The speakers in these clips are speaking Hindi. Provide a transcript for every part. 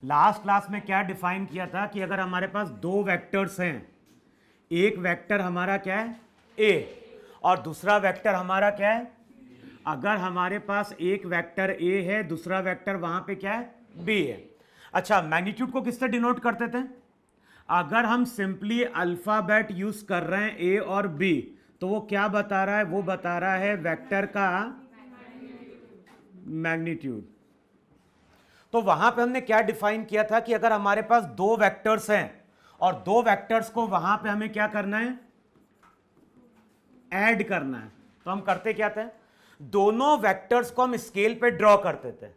लास्ट क्लास में क्या डिफाइन किया था कि अगर हमारे पास दो वेक्टर्स हैं, एक वेक्टर हमारा क्या है ए और दूसरा वेक्टर हमारा क्या है, अगर हमारे पास एक वेक्टर ए है दूसरा वेक्टर वहां पे क्या है बी है। अच्छा, मैग्नीट्यूड को किससे डिनोट करते थे? अगर हम सिंपली अल्फाबेट यूज कर रहे हैं ए और बी तो वो क्या बता रहा है? वो बता रहा है वेक्टर का मैग्नीट्यूड। तो वहां पे हमने क्या डिफाइन किया था कि अगर हमारे पास दो वेक्टर्स हैं और दो वेक्टर्स को वहां पे हमें क्या करना है, ऐड करना है, तो हम करते क्या थे? दोनों वेक्टर्स को हम स्केल पे ड्रॉ करते थे।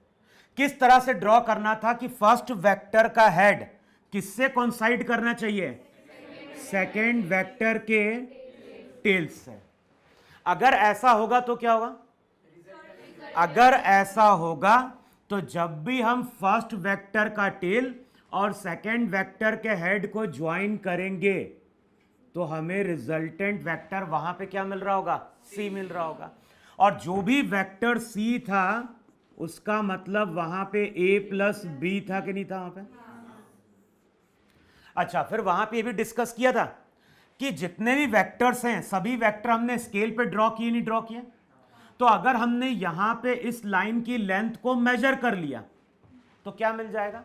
किस तरह से ड्रॉ करना था कि फर्स्ट वेक्टर का हेड किससे कोइंसाइड करना चाहिए? सेकेंड वेक्टर के टेल से। अगर ऐसा होगा तो क्या होगा? अगर ऐसा होगा तो जब भी हम फर्स्ट वेक्टर का टेल और सेकेंड वेक्टर के हेड को ज्वाइन करेंगे तो हमें रिजल्टेंट वेक्टर वहां पे क्या मिल रहा होगा? सी मिल रहा होगा। और जो भी वेक्टर सी था उसका मतलब वहां पे ए प्लस बी था कि नहीं था वहां पे? अच्छा, फिर वहां पे ये भी डिस्कस किया था कि जितने भी वेक्टर्स हैं सभी वेक्टर हमने स्केल पे ड्रॉ किए नहीं ड्रॉ किए? तो अगर हमने यहां पे इस लाइन की लेंथ को मेजर कर लिया तो क्या मिल जाएगा?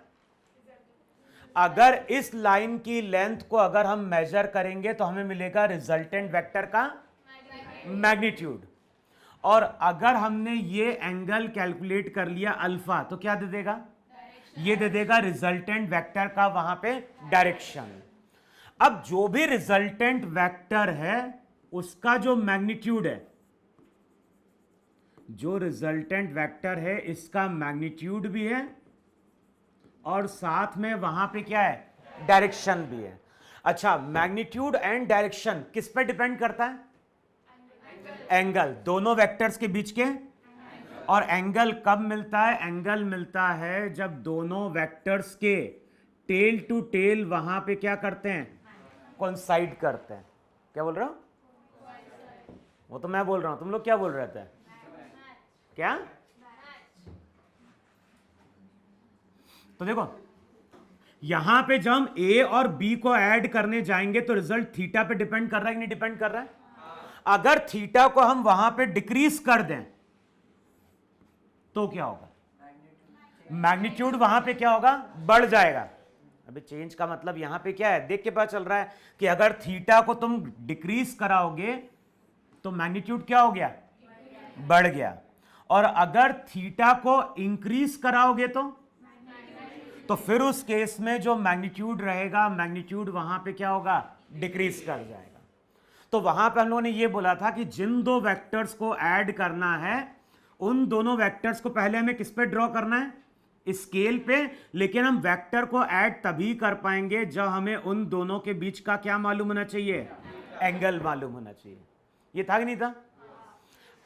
अगर इस लाइन की लेंथ को अगर हम मेजर करेंगे तो हमें मिलेगा रिजल्टेंट वेक्टर का मैग्नीट्यूड। और अगर हमने ये एंगल कैलकुलेट कर लिया अल्फा तो क्या दे देगा? ये दे देगा रिजल्टेंट वेक्टर का वहां पे डायरेक्शन। अब जो भी रिजल्टेंट वेक्टर है उसका जो मैग्नीट्यूड है, जो रिजल्टेंट वेक्टर है इसका मैग्नीट्यूड भी है और साथ में वहां पे क्या है? डायरेक्शन भी है। अच्छा, मैग्नीट्यूड एंड डायरेक्शन किस पे डिपेंड करता है? एंगल, दोनों वेक्टर्स के बीच के। और एंगल कब मिलता है? एंगल मिलता है जब दोनों वेक्टर्स के टेल टू टेल वहां पे क्या करते हैं? कोइंसाइड करते हैं। क्या बोल रहा हूं? वो तो मैं बोल रहा हूं, तुम लोग क्या बोल रहे थे? क्या? तो देखो यहां पे जब हम ए और बी को ऐड करने जाएंगे तो रिजल्ट थीटा पे डिपेंड कर रहा है कि नहीं डिपेंड कर रहा है? अगर थीटा को हम वहां पे डिक्रीज कर दें तो क्या होगा? मैग्नीट्यूड वहां पे क्या होगा? बढ़ जाएगा। अभी चेंज का मतलब यहां पे क्या है देख के पता चल रहा है कि अगर थीटा को तुम डिक्रीज कराओगे तो मैग्नीट्यूड क्या हो गया? बढ़ गया। और अगर थीटा को इंक्रीज कराओगे तो फिर उस केस में जो मैग्नीट्यूड रहेगा, मैग्नीट्यूड वहां पे क्या होगा? डिक्रीज कर जाएगा। तो वहां पे हम लोगों ने ये बोला था कि जिन दो वेक्टर्स को ऐड करना है उन दोनों वेक्टर्स को पहले हमें किस पे ड्रॉ करना है? स्केल पे। लेकिन हम वेक्टर को ऐड तभी कर पाएंगे जब हमें उन दोनों के बीच का क्या मालूम होना चाहिए? एंगल मालूम होना चाहिए। ये था कि नहीं था?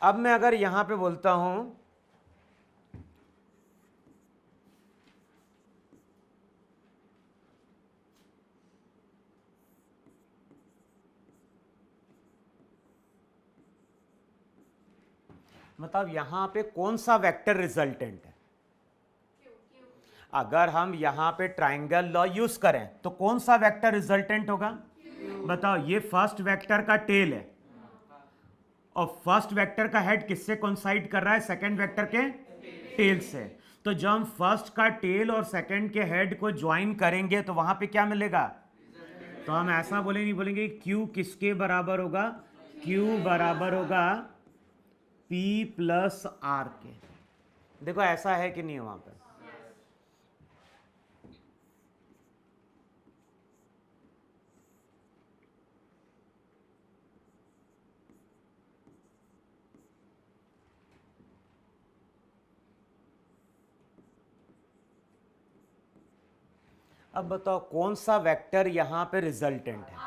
अब मैं अगर यहां पे बोलता हूं मतलब यहां पे कौन सा वेक्टर रिजल्टेंट है? अगर हम यहां पे ट्राइंगल लॉ यूज करें तो कौन सा वेक्टर रिजल्टेंट होगा? बताओ। ये फर्स्ट वेक्टर का टेल है और फर्स्ट वेक्टर का हेड किससे कोइंसाइड कर रहा है? सेकंड वेक्टर के टेल से। तो जब हम फर्स्ट का टेल और सेकंड के हेड को ज्वाइन करेंगे तो वहां पे क्या मिलेगा? तो हम ऐसा बोलेंगे, नहीं बोलेंगे Q किसके बराबर होगा? Q बराबर होगा P प्लस R के। देखो ऐसा है कि नहीं वहां पर? अब बताओ कौन सा वेक्टर यहां पे रिजल्टेंट है?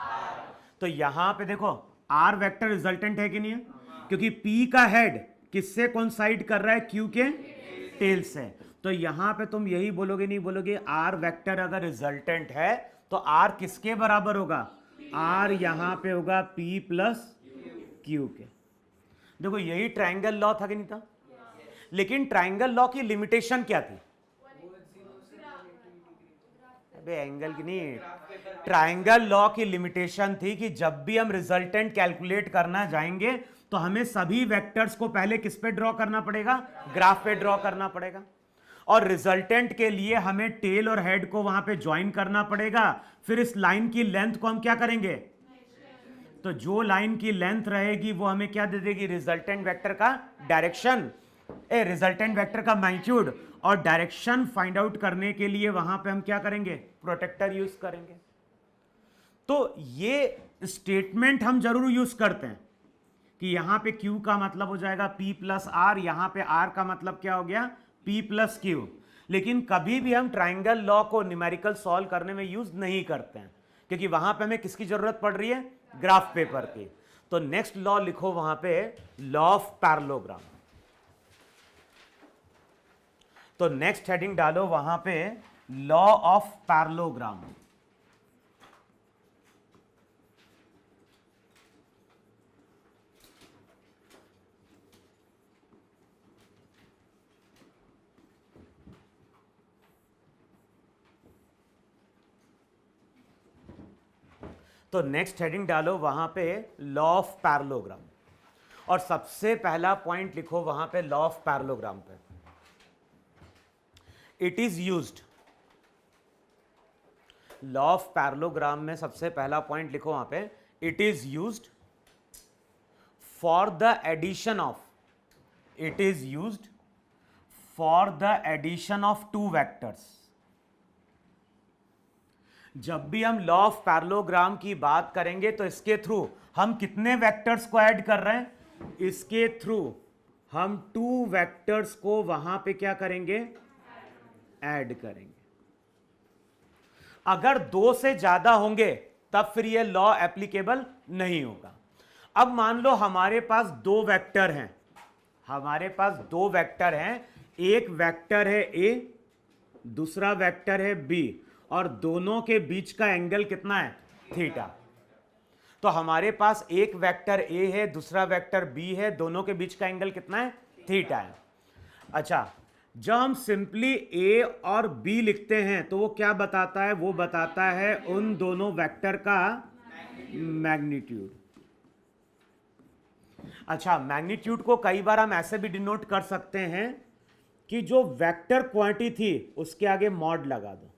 तो यहां पे देखो R वेक्टर रिजल्टेंट है कि नहीं है? क्योंकि P का हेड किससे कोइंसाइड कर रहा है? Q के टेल से। तो यहां पे तुम यही बोलोगे, नहीं बोलोगे R वेक्टर अगर रिजल्टेंट है तो R किसके बराबर होगा? R यहां पे होगा P प्लस Q के। देखो यही ट्राइंगल लॉ था कि नहीं था? लेकिन ट्राइंगल लॉ की लिमिटेशन क्या थी? पे एंगल की नहीं, ट्रायंगल लॉ की लिमिटेशन थी कि जब भी हम रिजल्टेंट कैलकुलेट करना जाएंगे तो हमें सभी वेक्टर्स को पहले किस पे ड्रॉ करना पड़ेगा, ग्राफ पे ड्रॉ करना पड़ेगा, और रिजल्टेंट के लिए हमें टेल और हेड को वहां पे ज्वाइन करना पड़ेगा। फिर इस लाइन की लेंथ को हम क्या करेंगे, तो जो लाइन की लेंथ रहेगी वो हमें क्या दे देगी, रिजल्टेंट वेक्टर का डायरेक्शन, रिजल्टेंट वेक्टर का मैग्नीट्यूड, और डायरेक्शन फाइंड आउट करने के लिए वहां पे हम क्या करेंगे, प्रोटेक्टर यूज करेंगे। तो ये स्टेटमेंट हम जरूर यूज करते हैं कि यहां पे Q का मतलब हो जाएगा P प्लस आर, यहां पे R का मतलब क्या हो गया, P प्लस Q। लेकिन कभी भी हम ट्राइंगल लॉ को न्यूमेरिकल सॉल्व करने में यूज नहीं करते हैं, क्योंकि वहां पे हमें किसकी जरूरत पड़ रही है, ग्राफ पेपर की। तो नेक्स्ट लॉ लिखो वहां पे, लॉ ऑफ पैरेललोग्राम। तो नेक्स्ट हेडिंग डालो वहां पे, लॉ ऑफ पैरेललोग्राम। तो नेक्स्ट हेडिंग डालो वहां पे, लॉ ऑफ पैरेललोग्राम, और सबसे पहला पॉइंट लिखो वहां पे लॉ ऑफ पैरेललोग्राम पे, it is used. Law of parallelogram में सबसे पहला पॉइंट लिखो वहां पे, it is used for the addition of, it is used for the addition of two vectors. जब भी हम लॉ ऑफ पैरेललोग्राम की बात करेंगे तो इसके थ्रू हम कितने वेक्टर्स को ऐड कर रहे हैं, इसके थ्रू हम टू वेक्टर्स को वहां पे क्या करेंगे, ऐड करेंगे। अगर दो से ज्यादा होंगे तब फिर यह लॉ एप्लीकेबल नहीं होगा। अब मान लो हमारे पास दो वेक्टर हैं, हमारे पास दो वेक्टर हैं, एक वेक्टर है ए, दूसरा वेक्टर है बी, और दोनों के बीच का एंगल कितना है, थीटा। तो हमारे पास एक वेक्टर ए है, दूसरा वेक्टर बी है, दोनों के बीच का एंगल कितना है, थीटा है। अच्छा, जब हम सिंपली ए और बी लिखते हैं तो वो क्या बताता है, वो बताता है उन दोनों वेक्टर का मैग्नीट्यूड। अच्छा, मैग्नीट्यूड को कई बार हम ऐसे भी डिनोट कर सकते हैं कि जो वेक्टर क्वांटिटी थी उसके आगे मॉड लगा दो।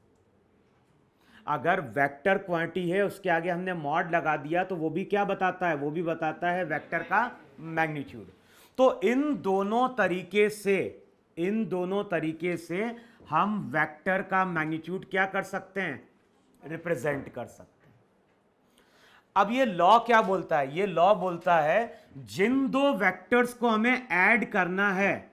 अगर वेक्टर क्वांटिटी है उसके आगे हमने मॉड लगा दिया तो वो भी क्या बताता है, वो भी बताता है वेक्टर का मैग्नीट्यूड। तो इन दोनों तरीके से हम वेक्टर का मैग्नीट्यूड क्या कर सकते हैं, रिप्रेजेंट कर सकते हैं। अब ये लॉ क्या बोलता है, ये लॉ बोलता है जिन दो वेक्टर्स को हमें ऐड करना है,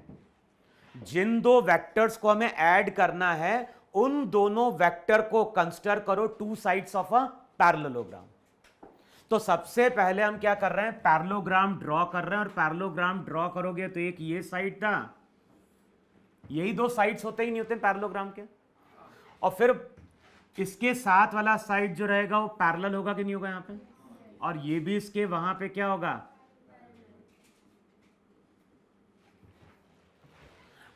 जिन दो वेक्टर्स को हमें ऐड करना है, उन दोनों वेक्टर को कंसीडर करो two sides of a parallelogram. तो सबसे पहले हम क्या कर रहे हैं, पैरेललोग्राम ड्रॉ कर रहे हैं, और पैरेललोग्राम ड्रॉ करोगे तो एक ये साइड था, यही दो साइड्स होते ही नहीं होते पैरेललोग्राम के, और फिर इसके साथ वाला साइड जो रहेगा वो पैरेलल होगा कि नहीं होगा यहां पे, और ये भी इसके वहां पे क्या होगा।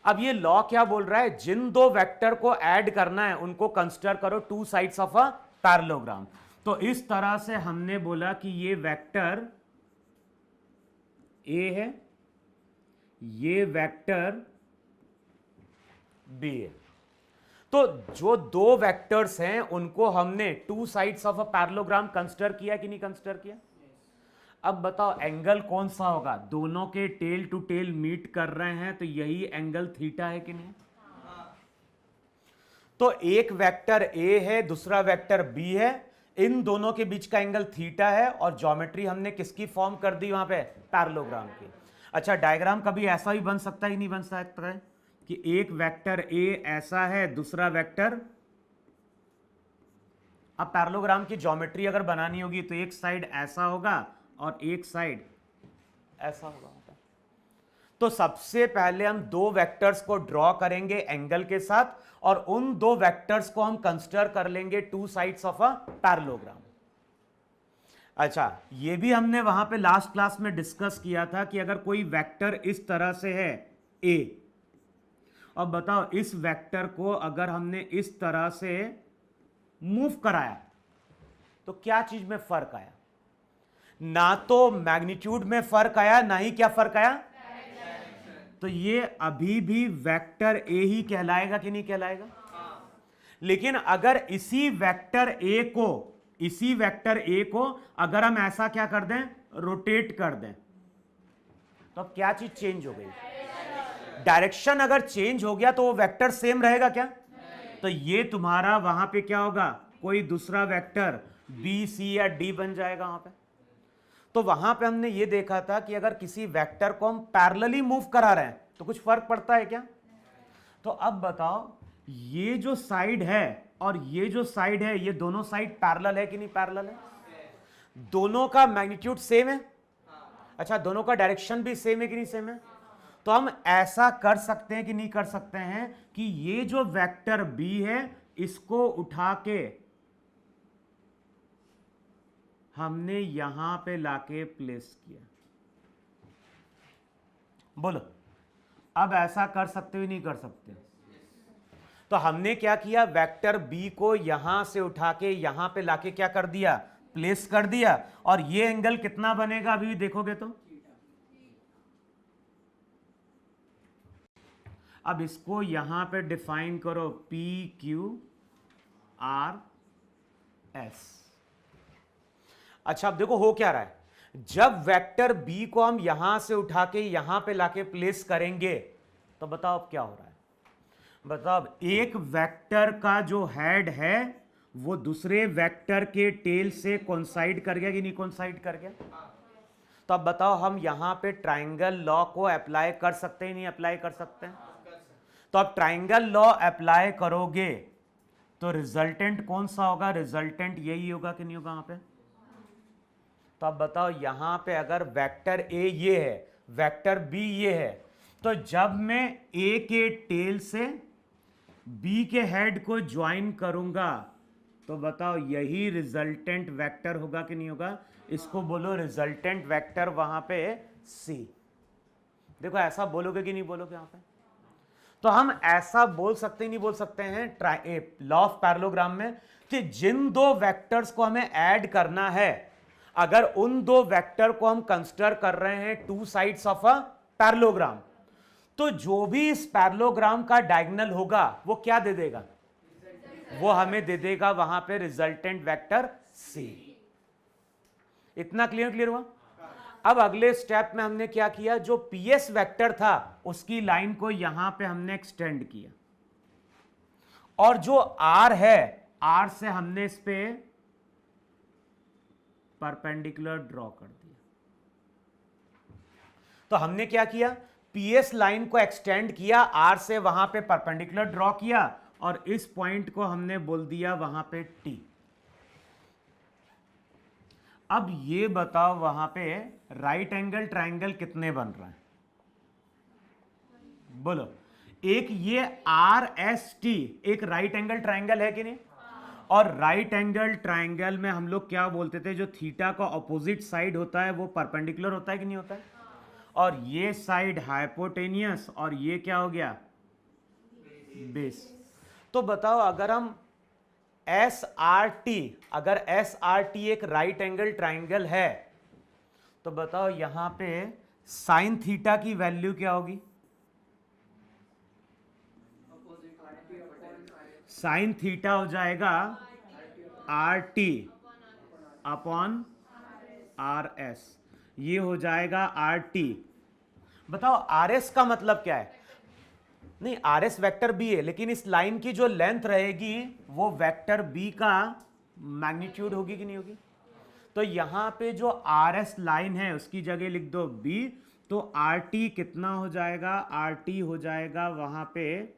अब ये लॉ क्या बोल रहा है, जिन दो वेक्टर को ऐड करना है उनको कंसीडर करो two sides of a parallelogram. तो इस तरह से हमने बोला कि ये वेक्टर ए है, ये वेक्टर बी है। तो जो दो वेक्टर्स हैं उनको हमने two sides of a parallelogram consider किया कि नहीं कंसीडर किया। अब बताओ एंगल कौन सा होगा, दोनों के टेल टू टेल मीट कर रहे हैं तो यही एंगल थीटा है कि नहीं। तो एक वेक्टर ए है, दूसरा वेक्टर बी है, इन दोनों के बीच का एंगल थीटा है, और ज्योमेट्री हमने किसकी फॉर्म कर दी वहां पे, पैरेललोग्राम की। अच्छा, डायग्राम कभी ऐसा भी बन सकता है कि नहीं बन सकता है कि एक वेक्टर ए ऐसा है, दूसरा वेक्टर, अब पैरेललोग्राम की ज्योमेट्री अगर बनानी होगी तो एक साइड ऐसा होगा और एक साइड ऐसा होगा। तो सबसे पहले हम दो वेक्टर्स को ड्रॉ करेंगे एंगल के साथ, और उन दो वेक्टर्स को हम कंसीडर कर लेंगे two sides of a parallelogram. अच्छा, ये भी हमने वहां पे लास्ट क्लास में डिस्कस किया था कि अगर कोई वेक्टर इस तरह से है ए, और बताओ इस वेक्टर को अगर हमने इस तरह से मूव कराया तो क्या चीज में फर्क आया? ना तो मैग्नीट्यूड में फर्क आया, ना ही क्या फर्क आया। तो ये अभी भी वेक्टर ए ही कहलाएगा कि नहीं कहलाएगा? लेकिन अगर इसी वेक्टर ए को अगर हम ऐसा क्या कर दें, रोटेट कर दें, तो अब क्या चीज चेंज हो गई? डायरेक्शन अगर चेंज हो गया तो वो वेक्टर सेम रहेगा क्या? तो ये तुम्हारा वहां पे क्या होगा, कोई दूसरा वेक्टर बी, सी या डी बन जाएगा वहां पे। तो वहां पे हमने ये देखा था कि अगर किसी वेक्टर को हम पैरेलली मूव करा रहे हैं तो कुछ फर्क पड़ता है क्या? तो अब बताओ, ये जो साइड है और ये जो साइड है, ये दोनों साइड पैरेलल है कि नहीं पैरेलल है? दोनों का मैग्नीट्यूड सेम है। अच्छा, दोनों का डायरेक्शन भी सेम है कि नहीं सेम है? तो हम ऐसा कर सकते हैं कि नहीं कर सकते हैं कि ये जो वेक्टर बी है इसको उठा के हमने यहां पे लाके प्लेस किया। बोलो, अब ऐसा कर सकते हो नहीं कर सकते? तो हमने क्या किया, वेक्टर बी को यहां से उठा के यहां पे लाके क्या कर दिया, प्लेस कर दिया। और ये एंगल कितना बनेगा अभी देखोगे तो? अब इसको यहां पे डिफाइन करो, पी क्यू आर एस। अच्छा, अब देखो हो क्या रहा है, जब वेक्टर बी को हम यहां से उठा के यहां पे लाके प्लेस करेंगे तो बताओ अब क्या हो रहा है? बताओ, एक वेक्टर का जो हेड है वो दूसरे वेक्टर के टेल से कोइंसाइड कर गया कि नहीं कोइंसाइड कर गया? तो अब बताओ, हम यहां पे ट्राइंगल लॉ को अप्लाई कर सकते हैं नहीं अप्लाई कर सकते हैं? तो अब ट्राइंगल लॉ अप्लाई करोगे तो रिजल्टेंट कौन सा होगा? रिजल्टेंट यही होगा कि नहीं होगा वहां पे? तो अब बताओ, यहां पे अगर वेक्टर ए ये है, वेक्टर बी ये है, तो जब मैं ए के टेल से बी के हेड को ज्वाइन करूंगा तो बताओ यही रिजल्टेंट वेक्टर होगा कि नहीं होगा? इसको बोलो रिजल्टेंट वेक्टर वहां पे सी। देखो, ऐसा बोलोगे कि नहीं बोलोगे यहां पे? तो हम ऐसा बोल सकते नहीं बोल सकते हैं लॉ ऑफ पैरेललोग्राम में कि जिन दो वेक्टर्स को हमें ऐड करना है, अगर उन दो वेक्टर को हम कंसीडर कर रहे हैं two sides of a parallelogram, तो जो भी इस पैरेललोग्राम का डायगोनल होगा वो क्या दे देगा? वो हमें दे देगा वहां पे रिजल्टेंट वेक्टर सी। इतना क्लियर हुआ? अब अगले स्टेप में हमने क्या किया, जो पीएस वेक्टर था उसकी लाइन को यहां पे हमने एक्सटेंड किया, और जो आर है, आर से हमने इस पे परपेंडिकुलर ड्रॉ कर दिया। तो हमने क्या किया, पीएस लाइन को एक्सटेंड किया, आर से वहां पे परपेंडिकुलर ड्रॉ किया, और इस पॉइंट को हमने बोल दिया वहां पे टी। अब ये बताओ, वहां पे राइट एंगल ट्राइंगल कितने बन रहे हैं? बोलो, एक ये आर एस टी एक राइट एंगल ट्राइंगल है कि नहीं? और राइट एंगल ट्राइंगल में हम लोग क्या बोलते थे, जो थीटा का ऑपोजिट साइड होता है वो परपेंडिकुलर होता है कि नहीं होता है? और ये साइड हाइपोटेनियस, और ये क्या हो गया, बेस। तो बताओ, अगर हम एस आर टी, अगर एस आर टी एक राइट एंगल ट्राइंगल है, तो बताओ यहां पे साइन थीटा की वैल्यू क्या होगी? साइन थीटा हो जाएगा R T upon R S, ये हो जाएगा आर टी। बताओ आर एस का मतलब क्या है? नहीं, आर एस वेक्टर बी है, लेकिन इस लाइन की जो लेंथ रहेगी वो वेक्टर बी का मैग्नीट्यूड होगी कि नहीं होगी? तो यहां पे जो आर एस लाइन है उसकी जगह लिख दो बी, तो आर टी कितना हो जाएगा? आर टी हो जाएगा वहां पे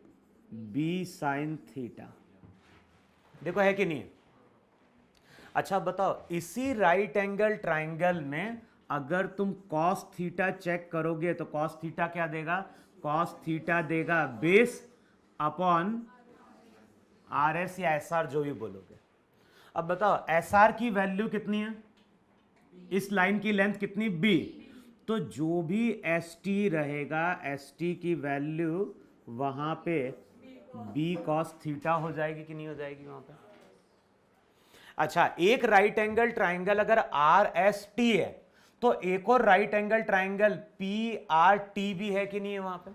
बी साइन थीटा। देखो है कि नहीं? अच्छा बताओ, इसी राइट एंगल ट्राइंगल में अगर तुम कॉस थीटा चेक करोगे तो कॉस थीटा क्या देगा? कॉस थीटा देगा बेस अपॉन आर एस या एस आर, जो भी बोलोगे। अब बताओ एस आर की वैल्यू कितनी है? इस लाइन की लेंथ कितनी? बी। तो जो भी एस टी रहेगा, एस टी की वैल्यू वहां पे बी कॉस थीटा हो जाएगी कि नहीं हो जाएगी वहां पे? अच्छा, एक राइट एंगल ट्राइंगल अगर आर एस टी है तो एक और right angle triangle P R T भी है कि नहीं है वहां पे?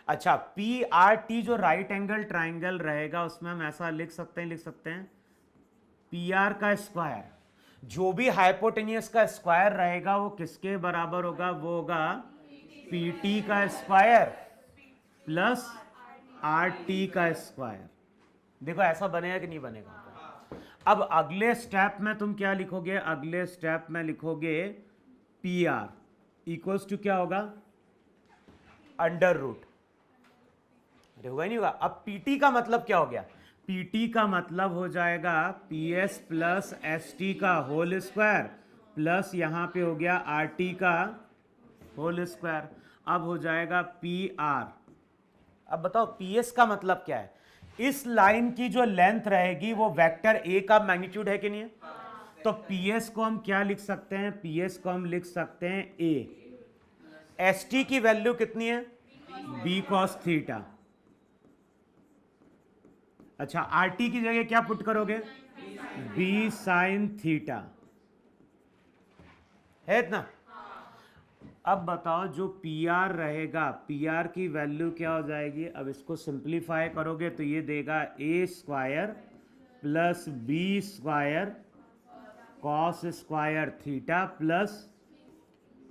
अच्छा, पी आर टी जो राइट एंगल ट्राइंगल रहेगा उसमें हम ऐसा लिख सकते हैं पी आर का स्क्वायर, जो भी हाइपोटेनियस का स्क्वायर रहेगा वो किसके बराबर होगा? वो होगा पी टी का स्क्वायर प्लस आर टी का स्क्वायर। देखो ऐसा बनेगा कि नहीं बनेगा? अब अगले स्टेप में तुम क्या लिखोगे? अगले स्टेप में लिखोगे पी आर इक्वल्स टू क्या होगा? Under root. अरे हुआ ही नहीं होगा। अब पीटी का मतलब क्या हो गया? पीटी का मतलब हो जाएगा P S plus S T का होल स्क्वायर प्लस यहां पे हो गया आर टी का होल स्क्वायर। अब हो जाएगा पी आर। अब बताओ पी एस का मतलब क्या है? इस लाइन की जो लेंथ रहेगी वो वेक्टर ए का मैग्नीट्यूड है कि नहीं है? तो पी एस को हम क्या लिख सकते हैं? पी एस को हम लिख सकते हैं ए। एस टी की वैल्यू कितनी है? B cos theta. अच्छा, आर टी की जगह क्या पुट करोगे? बी साइन थीटा, है इतना? अब बताओ जो पी आर रहेगा, पी आर की वैल्यू क्या हो जाएगी? अब इसको सिंप्लीफाई करोगे तो ये देगा A square plus B square cos square theta plus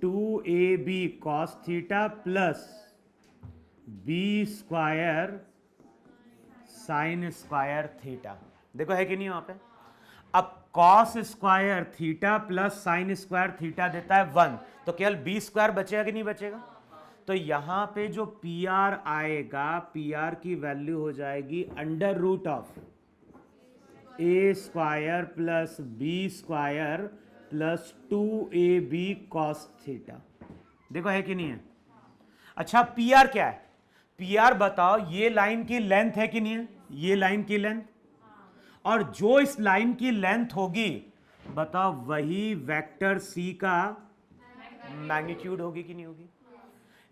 2ab cos theta plus B square sine square theta. देखो है कि नहीं वहां पे? अब cos square theta plus sine square theta देता है 1, तो केवल बी स्क्वायर बचेगा कि नहीं बचेगा? तो यहां पे जो पी आर आएगा, पी आर की वैल्यू हो जाएगी under root of A square plus B square plus 2ab cos theta. देखो है कि नहीं है? अच्छा, पी आर क्या है? पी आर बताओ, ये लाइन की लेंथ है कि नहीं है? ये लाइन की लेंथ, और जो इस लाइन की लेंथ होगी बताओ वही वेक्टर सी का मैग्नीट्यूड होगी कि नहीं होगी?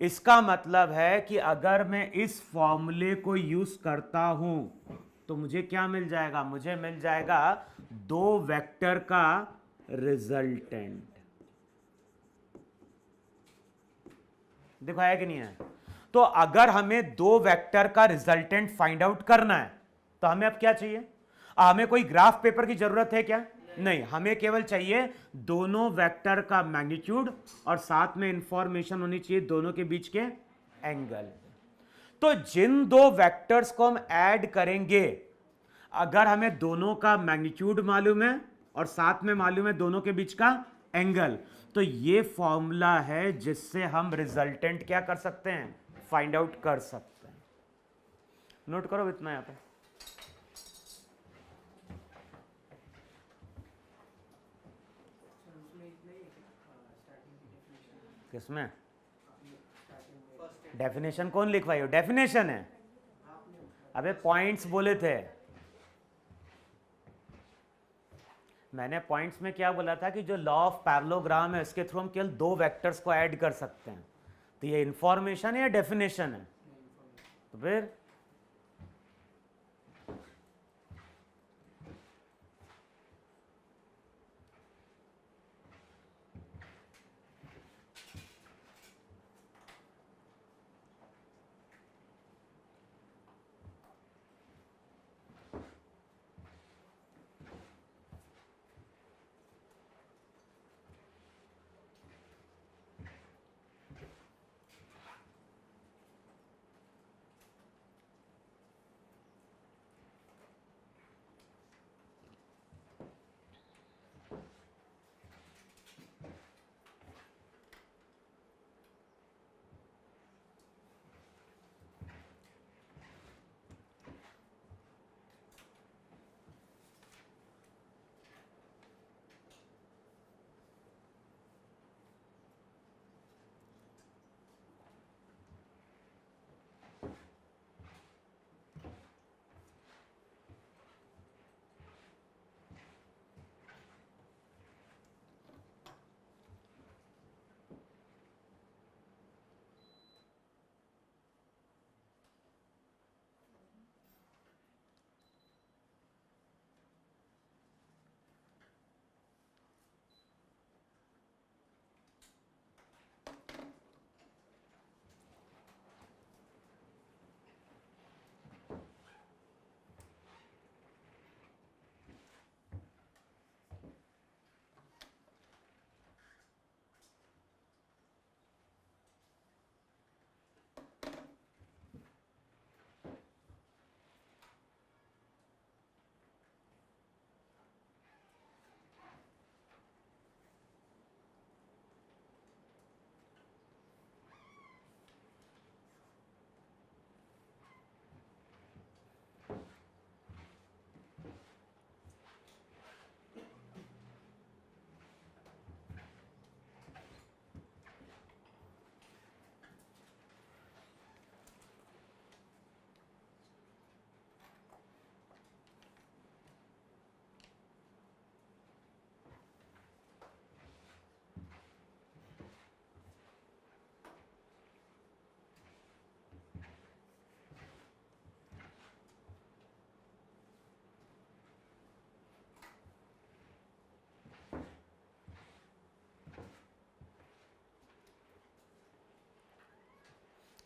इसका मतलब है कि अगर मैं इस फॉर्मूले को यूज करता हूं तो मुझे क्या मिल जाएगा? मुझे मिल जाएगा दो वेक्टर का रिजल्टेंट। देखो है कि नहीं है? तो अगर हमें दो वेक्टर का रिजल्टेंट फाइंड आउट करना है तो हमें अब क्या चाहिए? हमें कोई ग्राफ पेपर की जरूरत है क्या? नहीं, हमें केवल चाहिए दोनों वेक्टर का मैग्नीट्यूड और साथ में इंफॉर्मेशन होनी चाहिए दोनों के बीच के एंगल। तो जिन दो वेक्टर्स को हम ऐड करेंगे, अगर हमें दोनों का मैग्नीट्यूड मालूम है और साथ में मालूम है दोनों के बीच का एंगल, तो ये फॉर्मूला है जिससे हम रिजल्टेंट क्या कर सकते हैं? फाइंड आउट कर सकते हैं। नोट करो इतना यहां पे। किसमें डेफिनेशन कौन लिखवाई हो? डेफिनेशन है। अबे पॉइंट्स बोले थे मैंने। पॉइंट्स में क्या बोला था कि जो लॉ ऑफ पैरेललोग्राम है इसके थ्रू हम केवल दो वेक्टर्स को ऐड कर सकते हैं। तो ये इंफॉर्मेशन है या डेफिनेशन है? तो फिर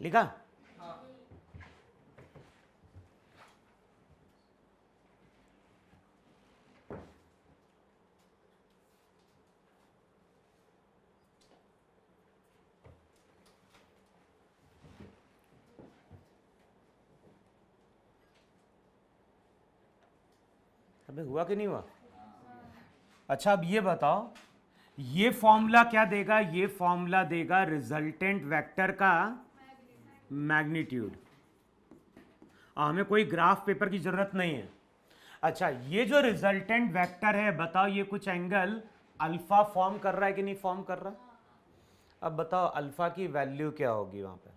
लिखा? अबे हुआ कि नहीं हुआ? अच्छा अब ये बताओ, ये फॉर्मूला क्या देगा? ये फॉर्मूला देगा रिजल्टेंट वेक्टर का मैग्नीट्यूड। हमें कोई ग्राफ पेपर की जरूरत नहीं है। अच्छा, ये जो रिजल्टेंट वेक्टर है, बताओ ये कुछ एंगल अल्फा फॉर्म कर रहा है कि नहीं फॉर्म कर रहा? अब बताओ अल्फा की वैल्यू क्या होगी वहां पे?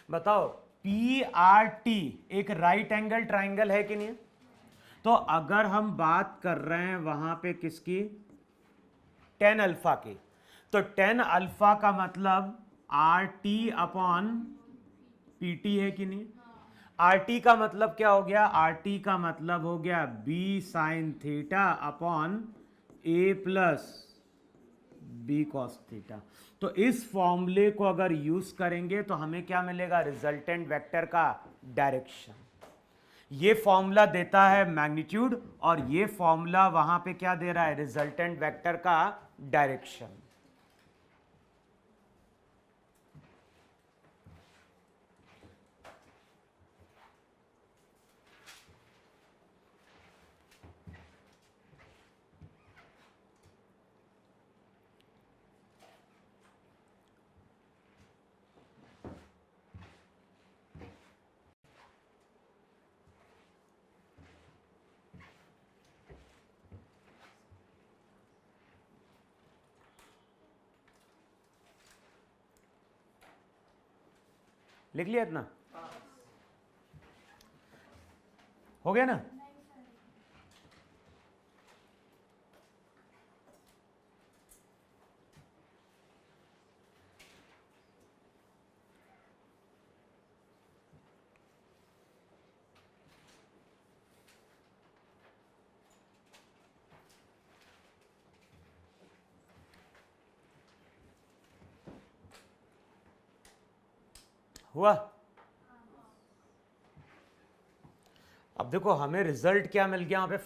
बताओ, पी आर टी एक राइट एंगल ट्राइंगल है कि नहीं? तो अगर हम बात कर रहे हैं वहां पे किसकी? टेन अल्फा की। तो टेन अल्फा का मतलब R T upon P T है कि नहीं? आर टी का मतलब क्या हो गया? आर टी का मतलब हो गया बी साइन थीटा अपॉन ए प्लस बी कॉस थीटा। तो इस फॉर्मूले को अगर यूज करेंगे तो हमें क्या मिलेगा? रिजल्टेंट वेक्टर का डायरेक्शन। ये फॉर्मूला देता है मैग्नीट्यूड और ये फॉर्मूला वहां पे क्या दे रहा है? रिजल्टेंट वेक्टर का डायरेक्शन। लिख लिया इतना? हो गया ना? हुआ? अब देखो हमें रिजल्ट क्या मिल गया वहां पे?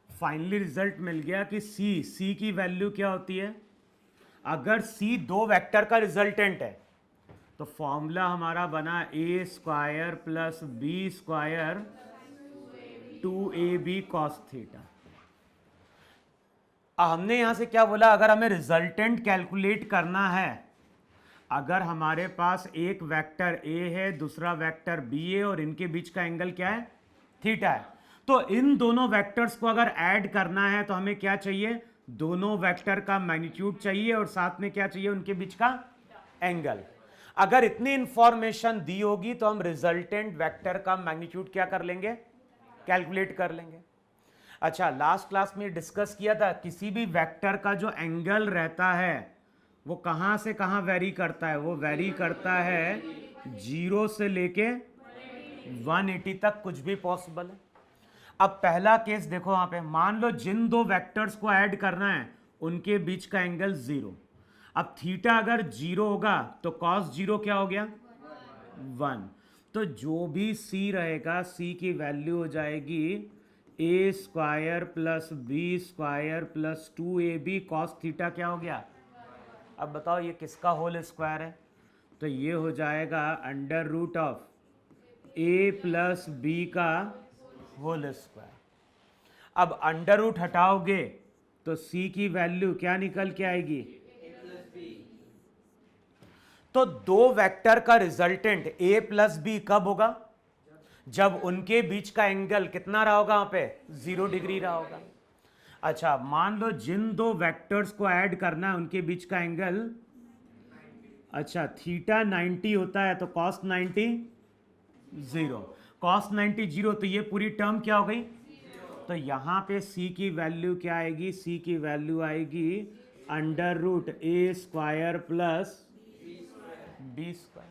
फाइनली रिजल्ट मिल गया कि सी की वैल्यू क्या होती है? अगर सी दो वेक्टर का रिजल्टेंट है तो फॉर्मूला हमारा बना A square plus B square 2ab cos theta. हमने यहां से क्या बोला? अगर हमें रिजल्टेंट कैलकुलेट करना है, अगर हमारे पास एक वेक्टर ए है, दूसरा वेक्टर बी है और इनके बीच का एंगल क्या है? थीटा है, तो इन दोनों वेक्टर्स को अगर ऐड करना है तो हमें क्या चाहिए? दोनों वेक्टर का मैग्नीट्यूड चाहिए और साथ में क्या चाहिए? उनके बीच का एंगल। अगर इतनी इंफॉर्मेशन दी होगी तो हम रिजल्टेंट वेक्टर का मैग्नीट्यूड क्या कर लेंगे? कैलकुलेट कर लेंगे। अच्छा, लास्ट क्लास में डिस्कस किया था, किसी भी वेक्टर का जो एंगल रहता है वो कहां से कहां वेरी करता है? वो वेरी करता है 0 से लेके 180 तक, कुछ भी पॉसिबल है। अब पहला केस देखो वहां पे, मान लो जिन दो वेक्टर्स को ऐड करना है उनके बीच का एंगल 0। अब थीटा अगर 0 होगा तो कॉस 0 क्या हो गया? 1। तो जो भी सी रहेगा, सी की वैल्यू हो जाएगी A square plus B square plus 2ab cos theta क्या हो गया? अब बताओ ये किसका होल स्क्वायर है? तो ये हो जाएगा under root of A plus B का होल स्क्वायर। अब अंडर रूट हटाओगे तो सी की वैल्यू क्या निकल के आएगी? तो दो वेक्टर का रिजल्टेंट ए प्लस बी कब होगा? जब उनके बीच का एंगल कितना रहा होगा? वहां पे 0 डिग्री रहा होगा। अच्छा, मान लो जिन दो वेक्टर्स को ऐड करना है उनके बीच का एंगल, अच्छा थीटा 90 होता है तो कॉस 90 0, कॉस 90 0, तो ये पूरी टर्म क्या हो गई? तो यहां पे सी की वैल्यू क्या आएगी? सी की वैल्यू आएगी under root A square plus B square.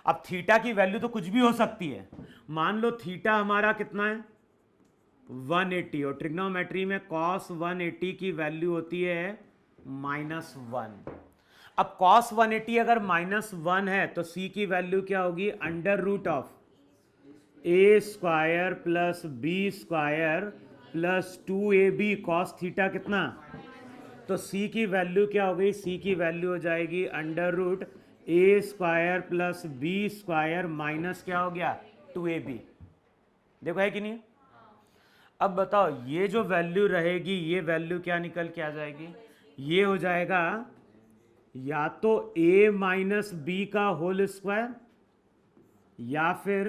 अब थीटा की वैल्यू तो कुछ भी हो सकती है। मान लो थीटा हमारा कितना है? 180, और ट्रिग्नोमेट्री में कॉस 180 की वैल्यू होती है -1। अब cos 180 अगर -1 है तो c की वैल्यू क्या होगी, under root of a square plus b square plus 2ab cos theta कितना, तो c की वैल्यू क्या हो गई, c की वैल्यू हो जाएगी under root a square plus b square minus क्या हो गया 2ab। देखो है कि नहीं। अब बताओ ये जो वैल्यू रहेगी ये वैल्यू क्या निकल के आ जाएगी, ये हो जाएगा या तो a माइनस बी का होल स्क्वायर या फिर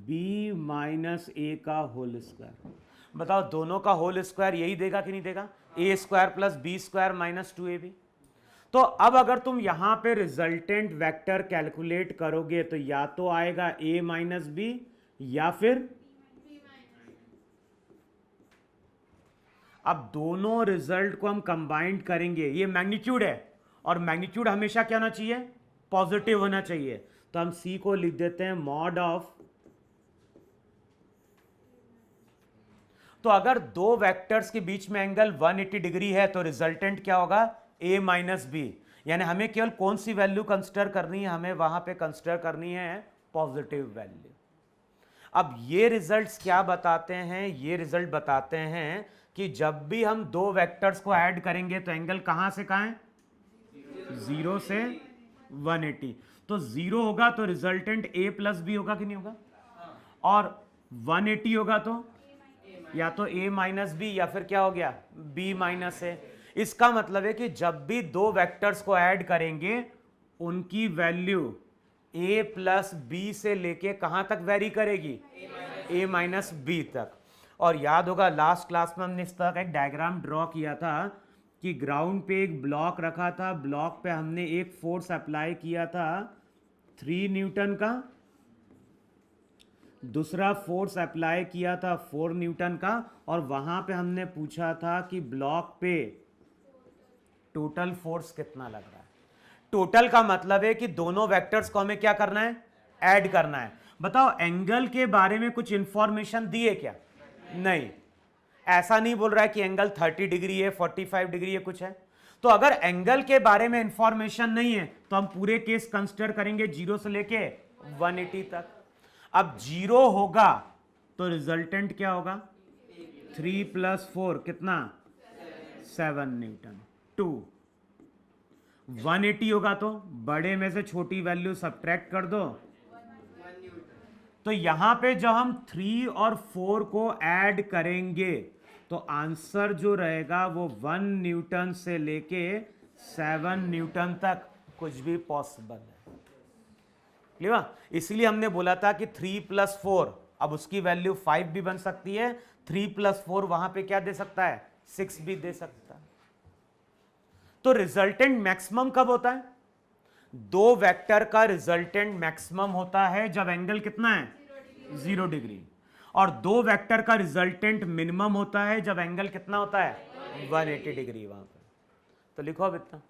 b माइनस ए का होल स्क्वायर। बताओ दोनों का होल स्क्वायर यही देगा कि नहीं देगा, A square plus B square minus 2ab। तो अब अगर तुम यहां पे रिजल्टेंट वेक्टर कैलकुलेट करोगे तो या तो आएगा a माइनस बी या फिर, अब दोनों रिजल्ट को हम कंबाइंड करेंगे, ये मैग्नीट्यूड है और मैग्नीट्यूड हमेशा क्या होना चाहिए, पॉजिटिव होना चाहिए। तो हम c को लिख देते हैं मॉड ऑफ, तो अगर दो वेक्टर्स के बीच में एंगल 180 डिग्री है तो रिजल्टेंट क्या होगा, a माइनस बी। यानी हमें केवल कौन सी वैल्यू कंसिडर करनी है, हमें वहां पे कंसिडर करनी है पॉजिटिव वैल्यू। अब ये रिजल्ट्स क्या बताते हैं, ये रिजल्ट बताते हैं कि जब भी हम दो वेक्टर्स को ऐड करेंगे तो एंगल कहां से कहां है, 0 से 180। तो 0 होगा तो रिजल्टेंट a प्लस बी होगा कि नहीं होगा, और 180 होगा तो या तो a माइनस बी या फिर क्या हो गया b माइनस a। इसका मतलब है कि जब भी दो वेक्टर्स को ऐड करेंगे उनकी वैल्यू a प्लस बी से लेके कहां तक वेरी करेगी, a माइनस बी तक। और याद होगा लास्ट क्लास में हमने इस तरह का एक डायग्राम ड्रॉ किया था कि ग्राउंड पे एक ब्लॉक रखा था, ब्लॉक पे हमने एक फोर्स अप्लाई किया था 3 न्यूटन का, दूसरा फोर्स अप्लाई किया था 4 न्यूटन का, और वहां पे हमने पूछा था कि ब्लॉक पे टोटल फोर्स कितना लग रहा है। टोटल का मतलब है कि दोनों वेक्टर्स को हमें क्या करना है, ऐड करना है। बताओ एंगल के बारे में कुछ इंफॉर्मेशन दी है क्या, नहीं, ऐसा नहीं बोल रहा है कि एंगल 30 डिग्री है 45 डिग्री है कुछ है। तो अगर एंगल के बारे में इंफॉर्मेशन नहीं है तो हम पूरे केस कंसिडर करेंगे 0 से लेके 180 तक। अब 0 होगा तो रिजल्टेंट क्या होगा, 3 प्लस 4 कितना 7 न्यूटन, 2। 180 होगा तो बड़े में से छोटी वैल्यू सब्ट्रैक्ट कर दो, तो यहां पे जब हम 3 और 4 को ऐड करेंगे तो आंसर जो रहेगा वो 1 न्यूटन से लेके 7 न्यूटन तक कुछ भी पॉसिबल है। क्लियर, इसलिए हमने बोला था कि 3 प्लस 4, अब उसकी वैल्यू 5 भी बन सकती है, 3 प्लस 4 वहां पे क्या दे सकता है, 6 भी दे सकता है। तो रिजल्टेंट मैक्सिमम कब होता है, दो वेक्टर का रिजल्टेंट मैक्सिमम होता है जब एंगल कितना है, 0 डिग्री, और दो वेक्टर का रिजल्टेंट मिनिमम होता है जब एंगल कितना होता है, 180 डिग्री वहां पर। तो लिखो अब इतना।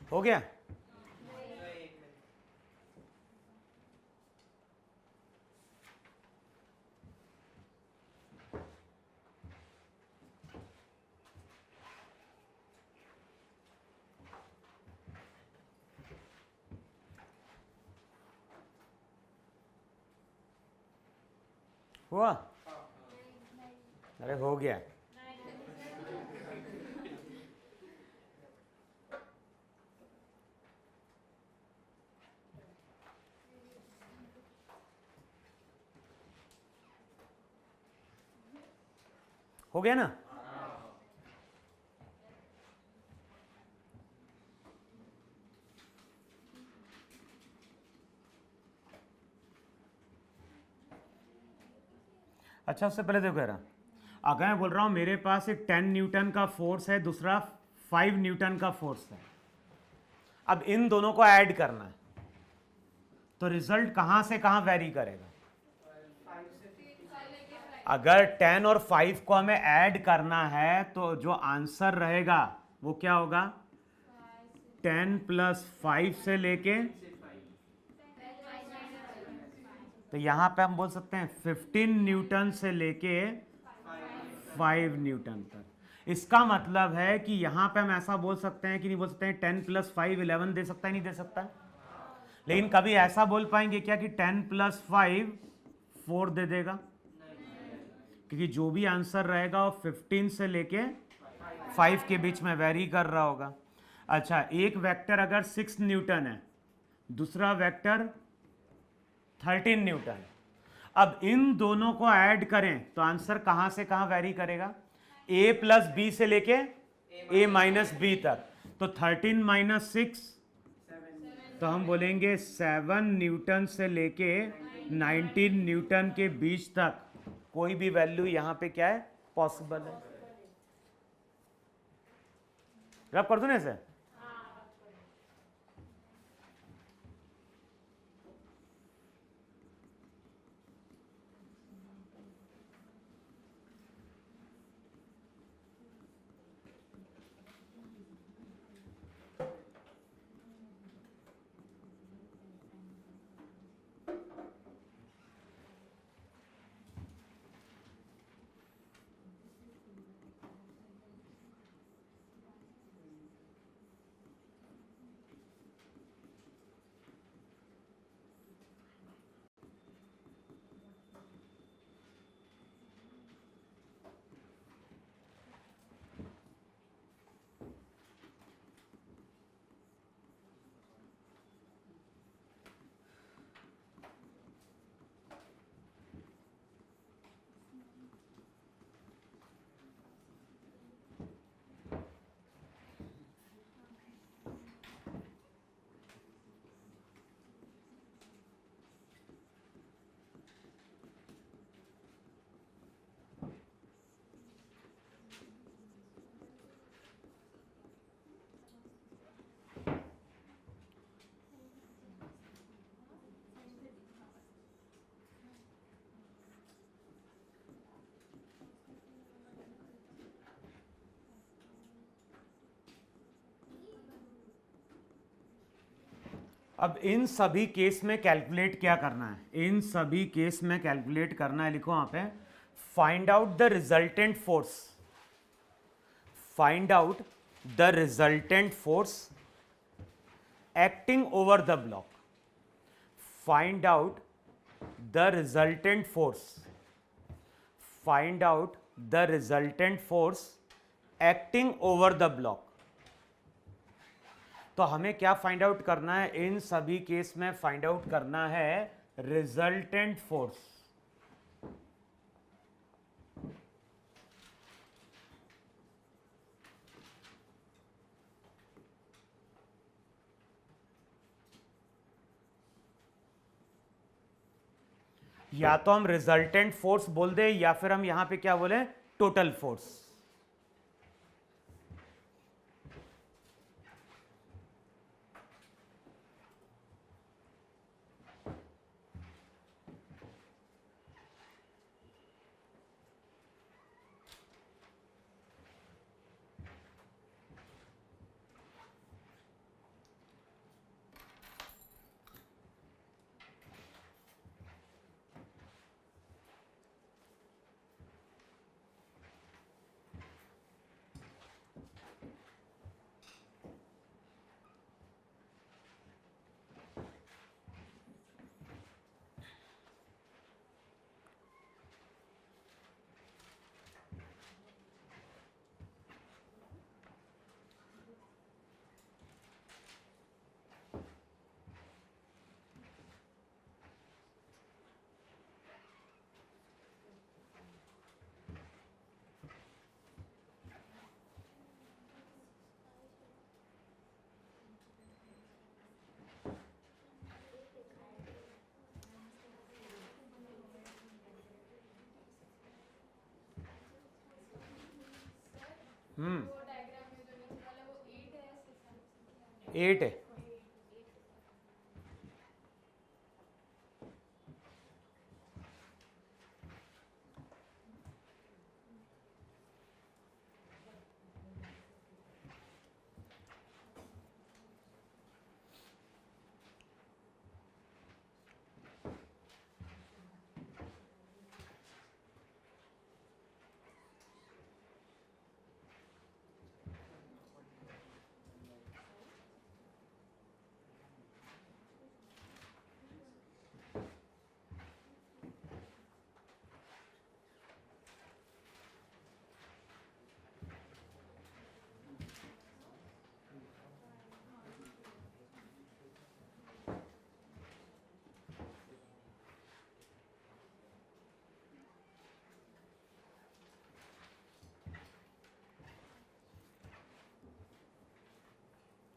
हो गया? हुआ? अरे हो गया। हो गया ना? अच्छा, उससे पहले देखो यार, अगर मैं बोल रहा हूं मेरे पास एक 10 न्यूटन का फोर्स है, दूसरा 5 न्यूटन का फोर्स है, अब इन दोनों को ऐड करना है, तो रिजल्ट कहां से कहां वेरी करेगा? अगर 10 और 5 को हमें ऐड करना है तो जो आंसर रहेगा वो क्या होगा? 10 प्लस 5 से लेके, तो यहां पे हम बोल सकते हैं 15 न्यूटन से लेके 5 न्यूटन तक। इसका मतलब है कि यहां पे हम ऐसा बोल सकते हैं कि नहीं बोल सकते हैं 10 प्लस 5 11 दे सकता है, नहीं दे सकता? लेकिन कभी ऐसा बोल पाएंगे क्या कि 10 प्लस 5 4 दे देगा? क्योंकि जो भी आंसर रहेगा वो 15 से लेके 5 के बीच में वेरी कर रहा होगा। अच्छा, एक वेक्टर अगर 6 न्यूटन है, दूसरा वेक्टर 13 न्यूटन, अब इन दोनों को ऐड करें तो आंसर कहां से कहां वेरी करेगा? ए प्लस बी से लेके ए माइनस बी तक। तो 13 माइनस 6, तो हम बोलेंगे 7 न्यूटन से लेके 19 न्यूटन के बीच तक कोई भी वैल्यू यहां पे क्या है? पॉसिबल है। रब कर दो ना इसे। अब इन सभी केस में कैलकुलेट क्या करना है? इन सभी केस में कैलकुलेट करना है, लिखो वहां पे, find out the resultant force, find out the resultant force acting over the block, find out the resultant force, find out the resultant force acting over the block. तो हमें क्या फाइंड आउट करना है? इन सभी केस में फाइंड आउट करना है रिजल्टेंट फोर्स। या तो हम रिजल्टेंट फोर्स बोल दे या फिर हम यहां पे क्या बोले? Total force. 8 है।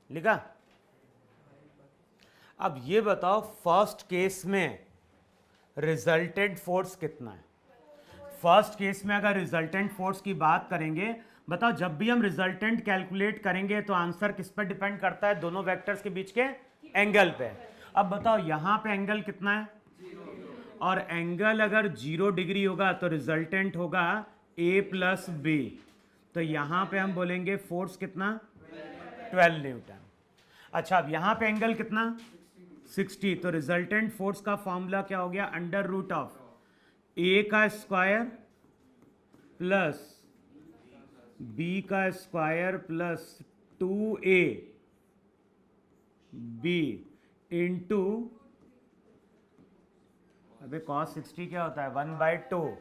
लिखा। अब ये बताओ फर्स्ट केस में रिजल्टेंट फोर्स कितना है। फर्स्ट केस में अगर रिजल्टेंट फोर्स की बात करेंगे, बताओ जब भी हम रिजल्टेंट कैलकुलेट करेंगे तो आंसर किस पर डिपेंड करता है, दोनों वेक्टर्स के बीच के एंगल पे। अब बताओ यहां पे एंगल कितना है, और एंगल अगर 0 डिग्री होगा तो रिजल्टेंट होगा a प्लस बी, तो यहां पे हम बोलेंगे फोर्स कितना, 12 न्यूटन। अच्छा अब यहां पे एंगल कितना, 60, तो रिजल्टेंट फोर्स का फॉर्मूला क्या हो गया, अंडर रूट ऑफ a का स्क्वायर प्लस b का square plus 2a b into, अबे cos 60 क्या होता है, 1/2,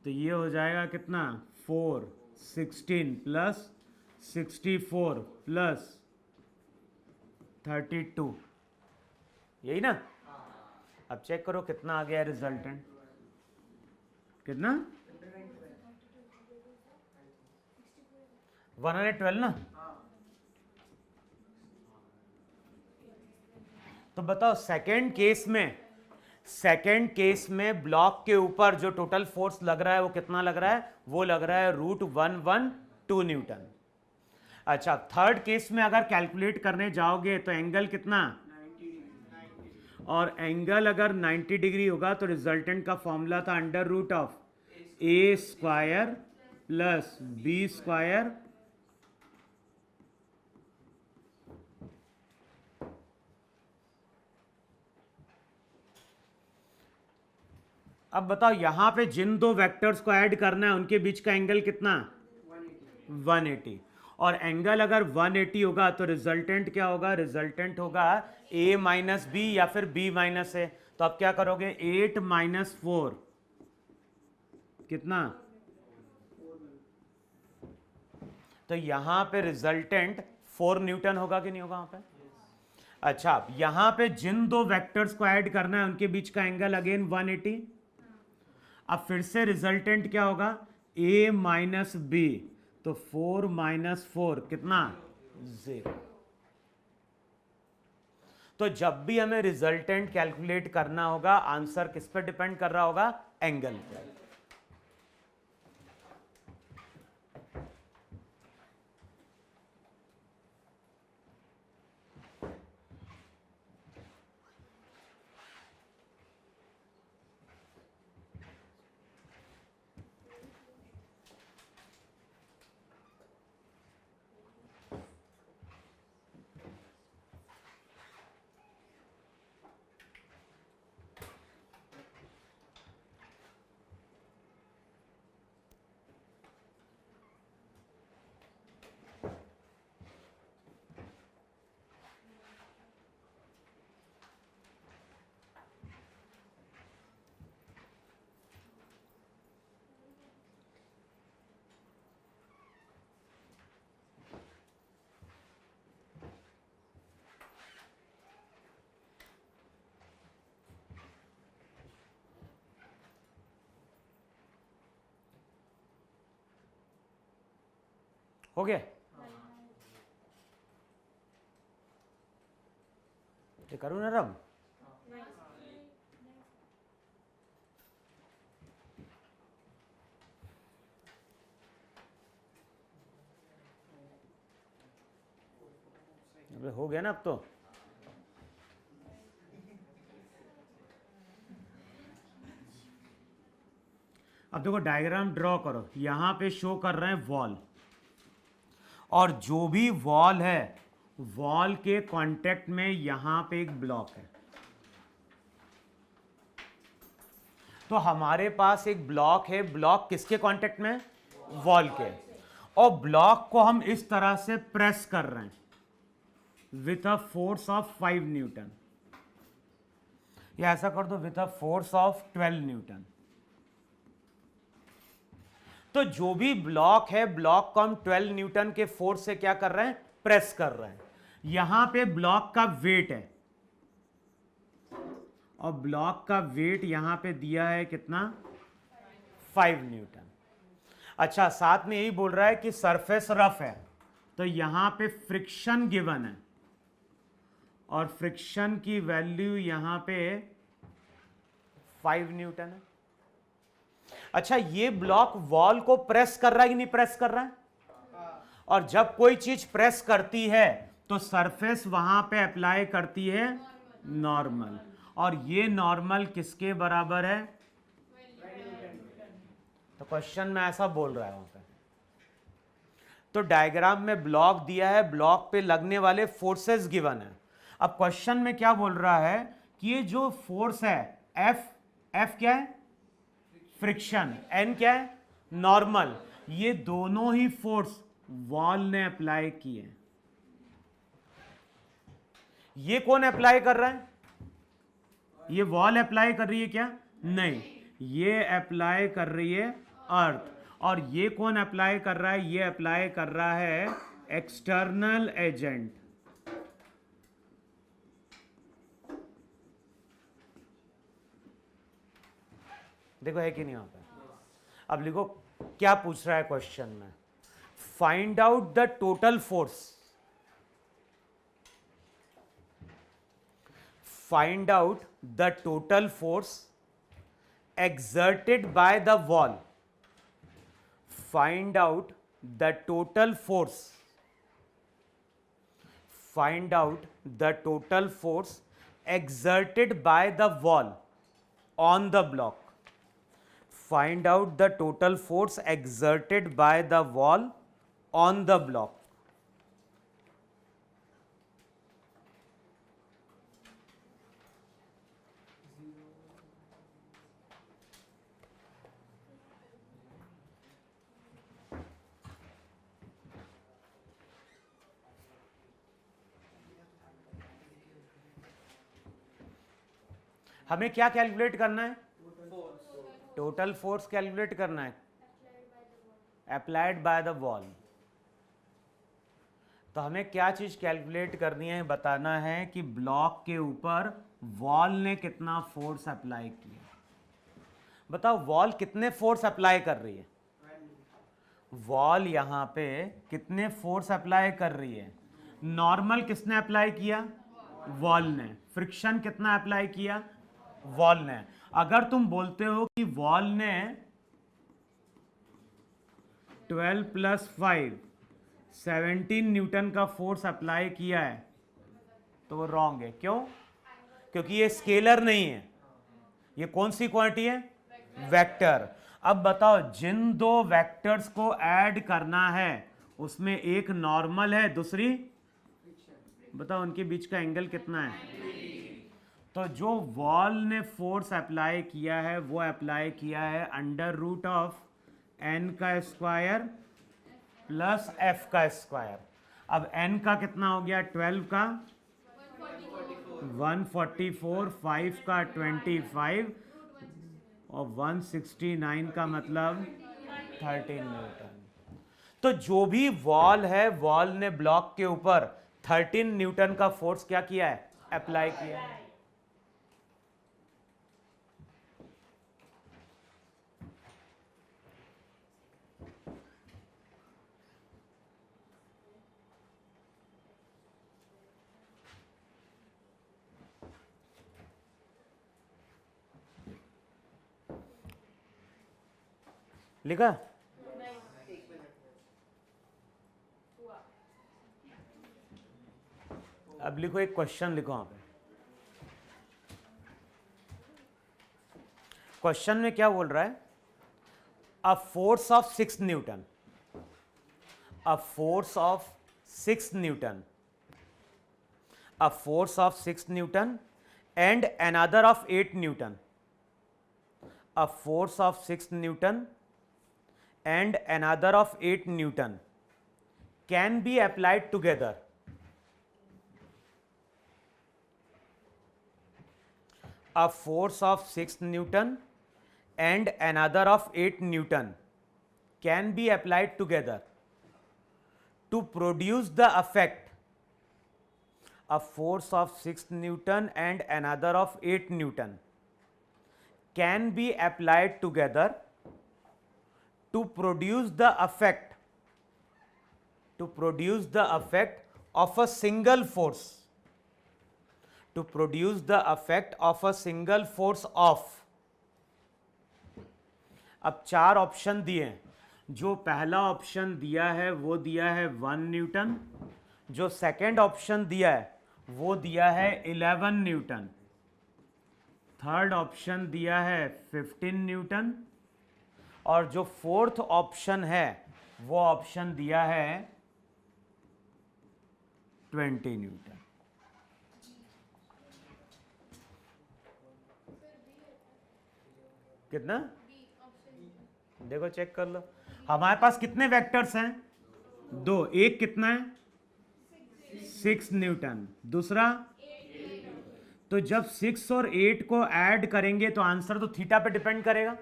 तो ये हो जाएगा कितना, 4 16 प्लस 64 प्लस 32, यही ना। अब चेक करो कितना आ गया रिजल्टेंट, कितना 112 ना। तो बताओ सेकेंड केस में ब्लॉक के ऊपर जो टोटल फोर्स लग रहा है वो कितना लग रहा है, वो लग रहा है √112 न्यूटन। अच्छा थर्ड केस में अगर कैलकुलेट करने जाओगे तो एंगल कितना, 90, और एंगल अगर 90 डिग्री होगा तो रिजल्टेंट का फॉर्मूला था under root of a square plus b square अब बताओ यहां पे जिन दो वेक्टर्स को ऐड करना है उनके बीच का एंगल कितना, 180, और एंगल अगर 180 होगा तो रिजल्टेंट क्या होगा, रिजल्टेंट होगा a माइनस बी या फिर b माइनस ए। तो अब क्या करोगे, 8 माइनस 4 कितना, तो यहां पे रिजल्टेंट 4 न्यूटन होगा कि नहीं होगा वहां पे। अच्छा यहां पे जिन दो वेक्टर्स को ऐड करना है उनके बीच का एंगल अगेन 180। अब फिर से रिजल्टेंट क्या होगा, a माइनस बी, तो 4 माइनस 4 कितना, 0। तो जब भी हमें रिजल्टेंट कैलकुलेट करना होगा आंसर किस पर डिपेंड कर रहा होगा, एंगल पर। हो गया, ये करूँ ना रब, अरे हो गया ना अब तो। अब देखो डायग्राम ड्रॉ करो, यहां पे शो कर रहे हैं वॉल, और जो भी वॉल है वॉल के कांटेक्ट में यहां पे एक ब्लॉक है। तो हमारे पास एक ब्लॉक है, ब्लॉक किसके कांटेक्ट में? वॉल के। और ब्लॉक को हम इस तरह से प्रेस कर रहे हैं with a force of 5 Newton, या ऐसा कर दो with a force of 12 Newton. तो जो भी ब्लॉक है, ब्लॉक को हम 12 न्यूटन के फोर्स से क्या कर रहे हैं? प्रेस कर रहे हैं। यहां पे ब्लॉक का वेट है, और ब्लॉक का वेट यहां पे दिया है कितना? 5 न्यूटन। अच्छा, साथ में यही बोल रहा है कि सरफेस रफ है, तो यहां पे फ्रिक्शन गिवन है, और फ्रिक्शन की वैल्यू यहां पे 5 न्यूटन है। अच्छा, ये ब्लॉक वॉल को प्रेस कर रहा है कि नहीं प्रेस कर रहा है? और जब कोई चीज प्रेस करती है तो सरफेस वहां पे अप्लाई करती है नॉर्मल, और ये नॉर्मल किसके बराबर है? तो क्वेश्चन में ऐसा बोल रहा है वहां पे। तो डायग्राम में ब्लॉक दिया है, ब्लॉक पे लगने वाले फोर्सेस गिवन है। अब क्वेश्चन में क्या बोल रहा है कि ये जो फोर्स है एफ क्या है? फ्रिक्शन। एन क्या है? नॉर्मल। ये दोनों ही फोर्स वॉल ने अप्लाई किए। ये कौन अप्लाई कर रहा है? ये वॉल अप्लाई कर रही है क्या? नहीं, ये अप्लाई कर रही है अर्थ। और ये कौन अप्लाई कर रहा है? ये अप्लाई कर रहा है एक्सटर्नल एजेंट। देखो है कि नहीं वहां पे? अब लिखो क्या पूछ रहा है क्वेश्चन में। Find out the total force, find out the total force exerted by the wall, find out the total force, find out the total force exerted by the wall on the block, find out the total force exerted by the wall on the block. हमें क्या कैलकुलेट करना है? टोटल फोर्स कैलकुलेट करना है अप्लाइड बाय द वॉल। तो हमें क्या चीज कैलकुलेट करनी है? बताना है कि ब्लॉक के ऊपर वॉल ने कितना फोर्स अप्लाई किया। बताओ वॉल कितने फोर्स अप्लाई कर रही है? वॉल यहां पे कितने फोर्स अप्लाई कर रही है? नॉर्मल किसने अप्लाई किया? वॉल ने। फ्रिक्शन कितना अप्लाई किया? वॉल ने। अगर तुम बोलते हो कि वॉल ने 12 + 5 17 न्यूटन का फोर्स अप्लाई किया है, तो वो रॉन्ग है। क्यों? क्योंकि ये स्केलर नहीं है, ये कौन सी क्वांटिटी है? वेक्टर। अब बताओ जिन दो वेक्टर्स को ऐड करना है उसमें एक नॉर्मल है, दूसरी, बताओ उनके बीच का एंगल कितना है? तो जो वॉल ने फोर्स अप्लाई किया है वो अप्लाई किया है √n² प्लस f का स्क्वायर। अब n का कितना हो गया? 12 का 144, 5 का 25 और 169 का मतलब 13 न्यूटन। तो जो भी वॉल है, वॉल ने ब्लॉक के ऊपर 13 न्यूटन का फोर्स क्या किया है? अप्लाई किया है। लिखा? अब लिखो, एक क्वेश्चन लिखो वहां पे। क्वेश्चन में क्या बोल रहा है? A force of 6 Newton, a force of 6 Newton, a force of 6 Newton and another of 8 Newton, a force of 6 Newton and another of 8 Newton can be applied together. A force of 6 Newton and another of 8 Newton can be applied together to produce the effect. A force of 6 Newton and another of 8 Newton can be applied together to produce the effect, of a single force, to produce the effect of a single force of। अब 4 ऑप्शन दिए हैं। जो पहला ऑप्शन दिया है वो दिया है 1 न्यूटन, जो सेकंड ऑप्शन दिया है वो दिया है 11 न्यूटन, थर्ड ऑप्शन दिया है 15 न्यूटन, और जो फोर्थ ऑप्शन है वो ऑप्शन दिया है 20 न्यूटन। कितना? देखो चेक कर लो, हमारे पास कितने वेक्टर्स हैं? 2। एक कितना है? 6 न्यूटन, दूसरा। तो जब 6 और 8 को ऐड करेंगे तो आंसर तो थीटा पे डिपेंड करेगा।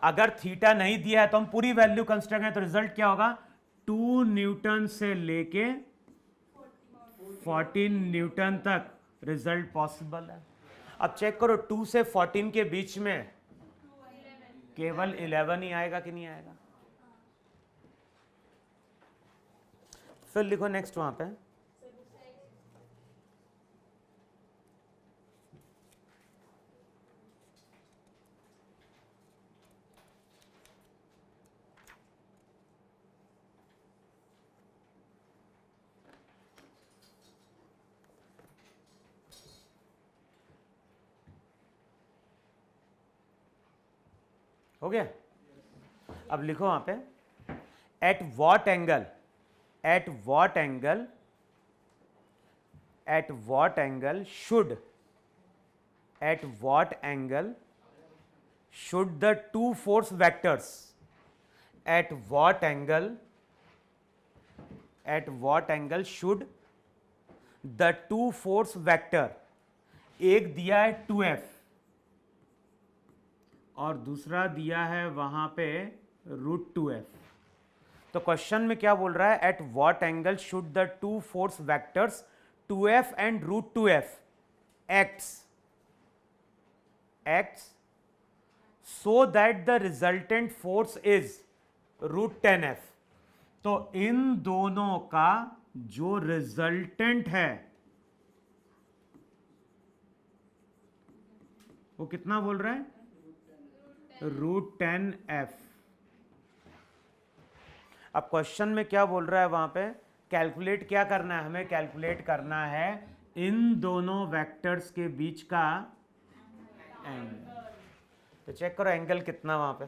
अगर थीटा नहीं दिया है तो हम पूरी वैल्यू कंसिडर करें तो रिजल्ट क्या होगा? 2 न्यूटन से लेके 14 न्यूटन तक रिजल्ट पॉसिबल है। अब चेक करो, 2 से 14 के बीच में केवल 11 ही आएगा कि नहीं आएगा? फिर लिखो नेक्स्ट वहां पे। हो गया? अब लिखो वहां पे, at what angle, at what angle, at what angle should, at what angle should the two force vectors, at what angle, at what angle should the two force vector, एक दिया है 2f और दूसरा दिया है वहां पे √2f। तो क्वेश्चन में क्या बोल रहा है? At what angle should the two force vectors 2f and √2f acts so that the resultant force is √10f। तो इन दोनों का जो रिजल्टेंट है वो कितना बोल रहा है? √10f। अब क्वेश्चन में क्या बोल रहा है वहां पे? कैलकुलेट क्या करना है? हमें कैलकुलेट करना है इन दोनों वेक्टर्स के बीच का एंगल। तो चेक करो एंगल कितना वहां पे।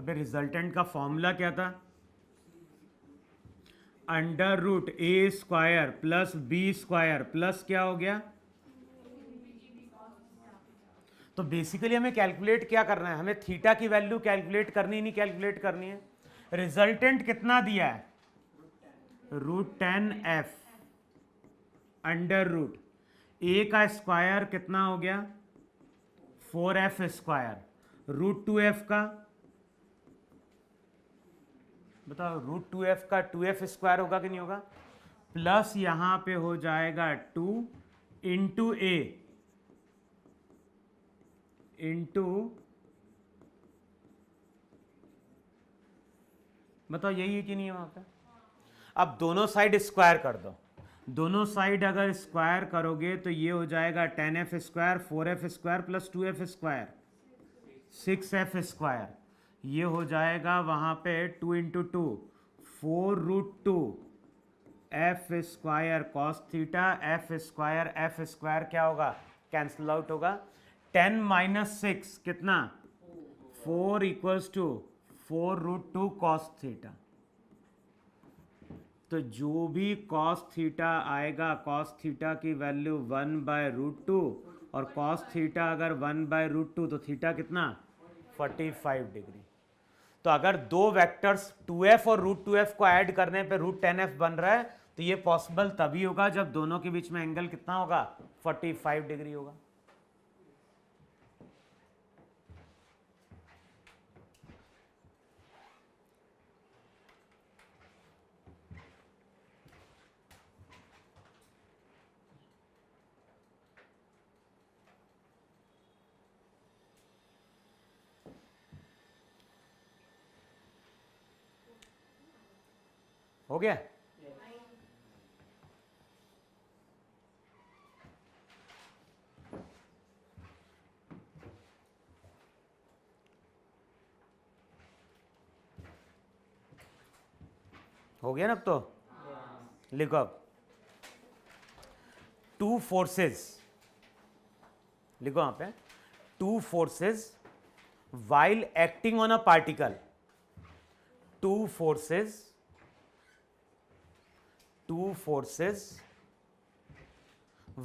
अबे रिजल्टेंट का फॉर्मूला क्या था? Under root A square plus B square plus क्या हो गया? तो बेसिकली हमें कैलकुलेट क्या करना है? हमें थीटा की वैल्यू कैलकुलेट करनी, नहीं कैलकुलेट करनी है? रिजल्टेंट कितना दिया है? √10f अंडर रूट ए का स्क्वायर कितना हो गया? 4f स्क्वायर, √2f का बताओ, √2f का 2f स्क्वायर होगा कि नहीं होगा? प्लस यहां पे हो जाएगा 2 इंटू ए इंटू, बताओ यही है कि नहीं है वहां पे? अब दोनों साइड स्क्वायर कर दो। दोनों साइड अगर स्क्वायर करोगे तो ये हो जाएगा 10f square, 4f square plus 2f square, 6f square. ये हो जाएगा वहां पे 2 into 2 4√2 F square cos theta, F square क्या होगा? कैंसिल आउट होगा। 10 माइनस 6 कितना? 4 इक्वल्स टू 4√2 कॉस थीटा। तो जो भी कॉस थीटा आएगा, कॉस थीटा की वैल्यू 1/√2, और कॉस थीटा अगर 1/√2 तो थीटा कितना? 45 डिग्री। तो अगर दो वेक्टर्स 2f और √2f को ऐड करने पे √10f बन रहा है, तो ये पॉसिबल तभी होगा जब दोनों के बीच में एंगल कितना होगा? 45 डिग्री होगा। हो गया? हो गया ना? अब तो लिखो अब, टू फोर्सेस, लिखो यहां पे, two forces while acting on a particle, two forces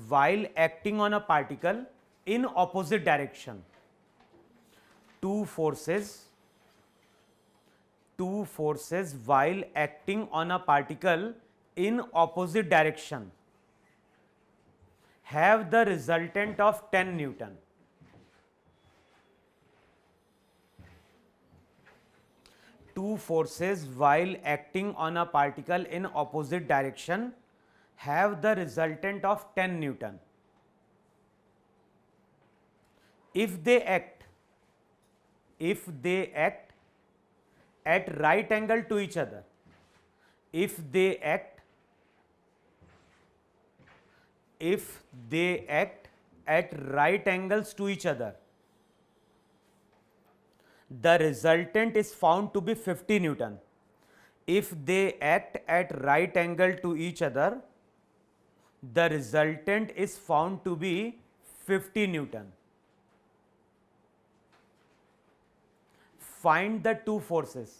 while acting on a particle in opposite direction, two forces while acting on a particle in opposite direction have the resultant of 10 Newton. Two forces while acting on a particle in opposite direction have the resultant of 10 Newton. If they act at right angle to each other, if they act at right angles to each other, the resultant is found to be 50 Newton. If they act at right angle to each other, the resultant is found to be 50 Newton. Find the two forces.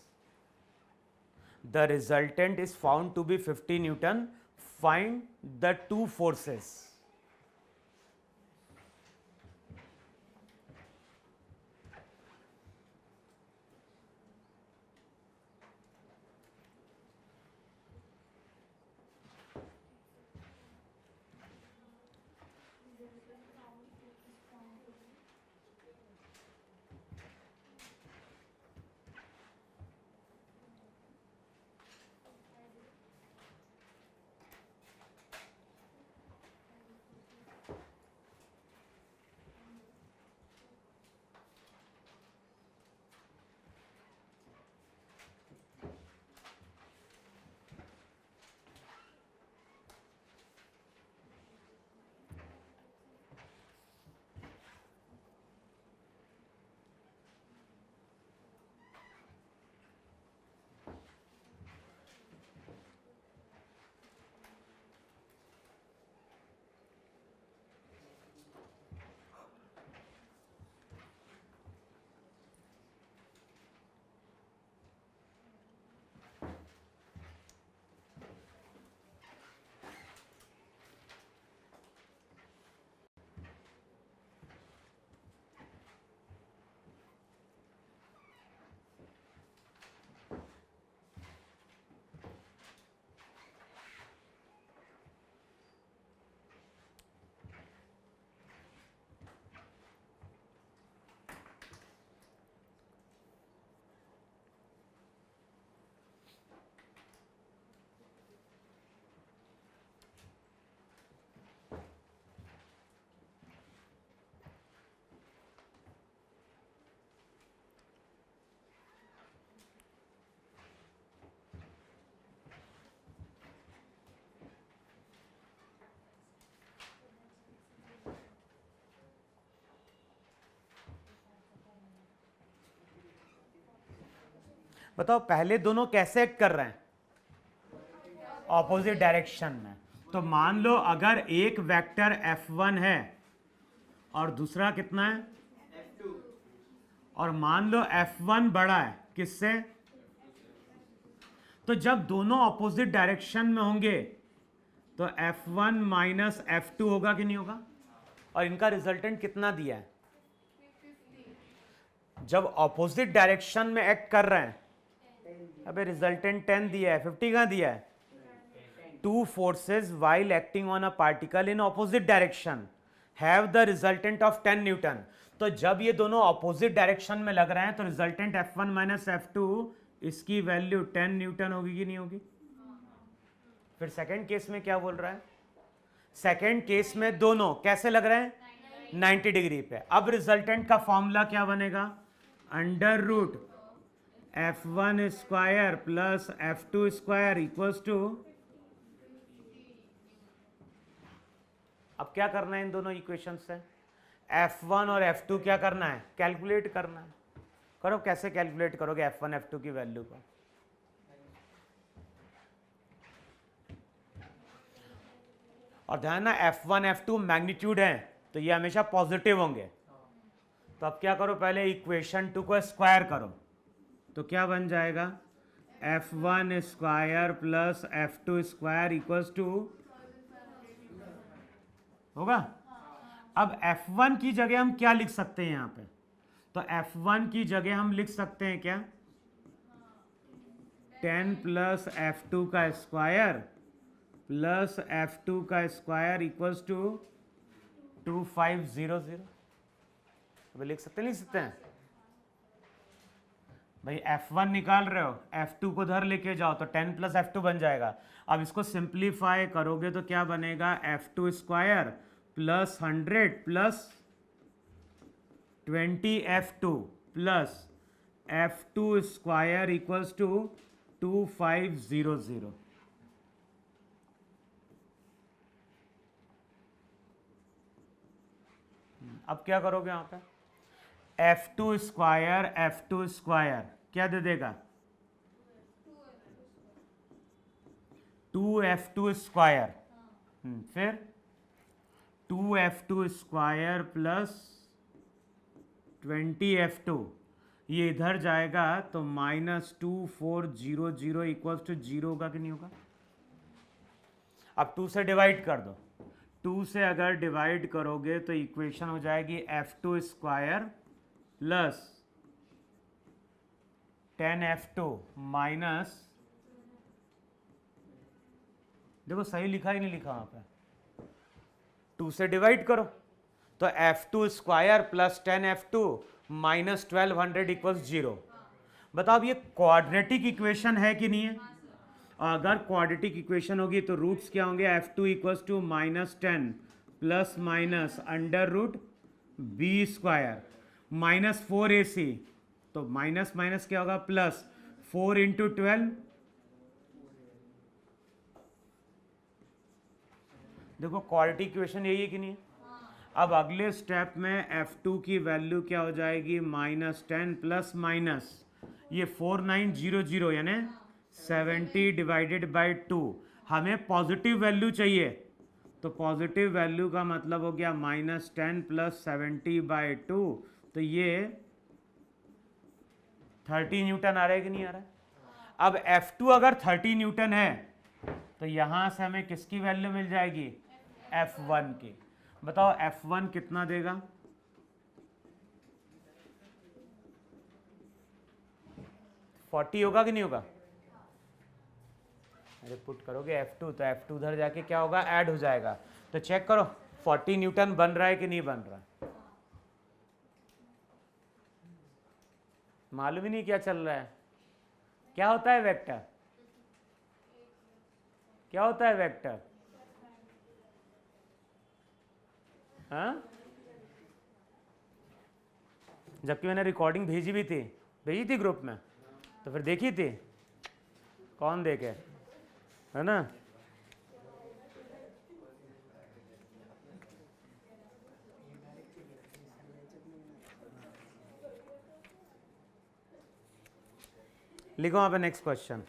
The resultant is found to be 50 Newton. Find the two forces. बताओ पहले दोनों कैसे एक्ट कर रहे हैं, ऑपोजिट डायरेक्शन में। तो मान लो अगर एक वेक्टर F1 है और दूसरा कितना है F2, और मान लो F1 बड़ा है किससे, तो जब दोनों ऑपोजिट डायरेक्शन में होंगे तो F1 माइनस F2 होगा कि नहीं होगा। और इनका रिजल्टेंट कितना दिया है, जब ऑपोजिट डायरेक्शन में एक्ट कर रहे हैं, अबे रिजल्टेंट 10 दिया है, 50 कहां दिया है। Two forces while acting on a particle in opposite direction have the resultant of 10 Newton. तो जब ये दोनों ऑपोजिट डायरेक्शन में लग रहे हैं तो रिजल्टेंट F1 माइनस F2 इसकी वैल्यू 10 न्यूटन होगी कि नहीं होगी। फिर सेकंड केस में क्या बोल रहा है, सेकंड केस में दोनों कैसे लग रहे हैं 90 डिग्री पे। अब रिजल्टेंट का फॉर्मूला क्या बनेगा, under root F1 square plus F2 square equals to, अब क्या करना है इन दोनों इक्वेशन से, F1 और F2 क्या करना है, कैलकुलेट करना है। करो, कैसे कैलकुलेट करोगे F1 F2 की वैल्यू को, और ध्यान ना F1 F2 मैग्नीट्यूड है तो ये हमेशा पॉजिटिव होंगे। तो अब क्या करो, पहले इक्वेशन 2 को स्क्वायर करो, तो क्या बन जाएगा F1 square plus F2 square equals to होगा। अब F1 की जगह हम क्या लिख सकते हैं यहां पे, तो F1 की जगह हम लिख सकते हैं क्या 10 प्लस F2 का स्क्वायर प्लस F2 का स्क्वायर इक्वल्स टू 2500। अभी लिख सकते हैं भाई, F1 निकाल रहे हो, F2 को उधर लेके जाओ तो 10 प्लस F2 बन जाएगा। अब इसको सिंप्लीफाई करोगे तो क्या बनेगा F2 square plus 100 plus 20 F2 plus F2 square equals to 2500। अब क्या करोगे यहां पे, F2 स्क्वायर क्या दे देगा 2F2 स्क्वायर, फिर 2F2 स्क्वायर प्लस 20F2, ये इधर जाएगा तो -2400 इक्वल्स टू 0 होगा कि नहीं होगा। अब 2 से डिवाइड कर दो, 2 से अगर डिवाइड करोगे तो इक्वेशन हो जाएगी F2 square plus 10F2 minus, देखो सही लिखा ही नहीं लिखा वहां पे, 2 से डिवाइड करो तो F2 square plus 10F2 minus 1200 equals 0। बताओ ये क्वाड्रेटिक इक्वेशन है कि नहीं है, अगर क्वाड्रेटिक इक्वेशन होगी तो रूट्स क्या होंगे, F2 equals to -10 plus minus under root B square minus 4AC, तो माइनस माइनस क्या होगा प्लस 4 इंटू 12, देखो क्वाड्रेटिक इक्वेशन यही है कि नहीं है। अब अगले स्टेप में F2 की वैल्यू क्या हो जाएगी -10 प्लस माइनस ये 4900 यानी 70 डिवाइडेड बाई 2, हमें पॉजिटिव वैल्यू चाहिए तो पॉजिटिव वैल्यू का मतलब हो गया -10 प्लस 70 बाई 2, तो ये 30 न्यूटन आ रहा है कि नहीं आ रहा है। अब F2 अगर 30 न्यूटन है तो यहां से हमें किसकी वैल्यू मिल जाएगी F1 की। बताओ F1 कितना देगा, $40 होगा कि नहीं होगा। अरे पुट करोगे F2 तो F2 उधर जाके क्या होगा ऐड हो जाएगा, तो चेक करो 40 न्यूटन बन रहा है कि नहीं बन रहा है। मालूम ही नहीं क्या चल रहा है। क्या होता है वेक्टर, क्या होता है वेक्टर, हाँ, जबकि मैंने रिकॉर्डिंग भेजी थी ग्रुप में, तो फिर देखी थी, कौन देखे, है ना। लिखो वहां पे नेक्स्ट क्वेश्चन।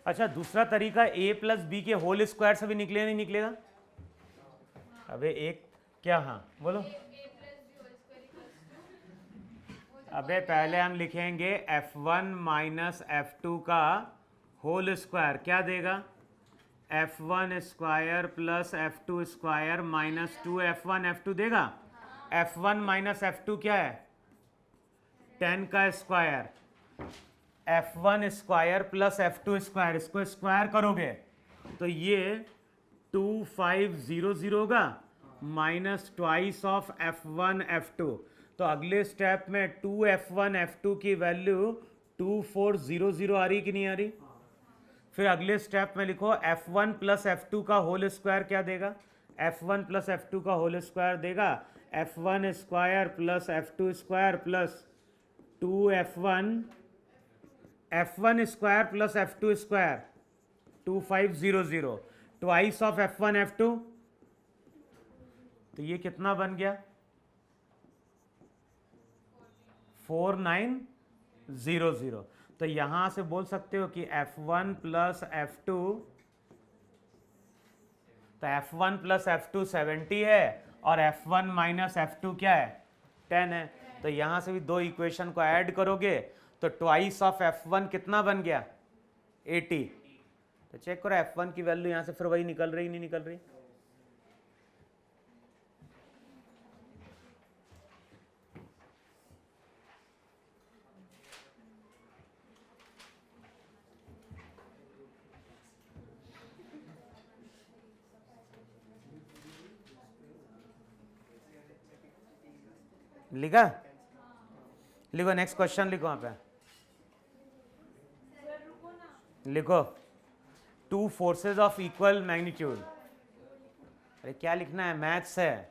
अच्छा, दूसरा तरीका a प्लस बी के होल स्क्वायर से भी निकलेगा, नहीं निकलेगा? अबे एक क्या, हाँ बोलो। अबे पहले हम लिखेंगे f1 माइनस f2 का होल स्क्वायर, क्या देगा? f1 square plus f2 square minus 2f1 f2 देगा। f1 माइनस f2 क्या है? 10 का square. f1 square plus f2 square, इसको स्क्वायर करोगे तो ये 2500 होगा minus twice of f1 f2। तो अगले स्टेप में 2f1 f2 की वैल्यू 2400 आ रही कि नहीं आ रही? फिर अगले स्टेप में लिखो f1 प्लस f2 का होल स्क्वायर क्या देगा? f1 प्लस f2 का होल स्क्वायर देगा f1 square plus f2 square plus 2f1 f1 square plus f2 square 2500 twice of f1 f2। तो ये कितना बन गया? 4900। तो यहां से बोल सकते हो कि f1 प्लस f2, तो f1 प्लस f2 70 है और f1 माइनस f2 क्या है? 10 है। तो यहां से भी दो इक्वेशन को ऐड करोगे तो ट्वाइस ऑफ f1 कितना बन गया? 80। तो चेक करो f1 की वैल्यू यहां से फिर वही निकल रही, नहीं निकल रही? लिखा? लिखो नेक्स्ट क्वेश्चन, लिखो वहां पे, लिखो two forces of equal magnitude. अरे क्या लिखना है, मैथ्स है।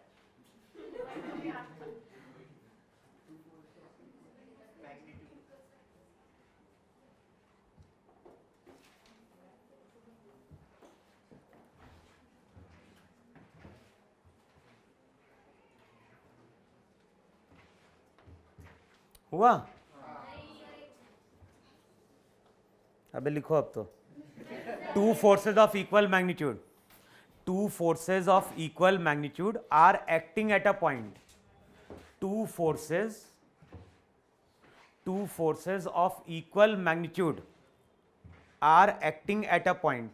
हुआ? अबे लिखो अब तो, two forces of equal magnitude, two forces of equal magnitude are acting at a point. Two forces of equal magnitude are acting at a point.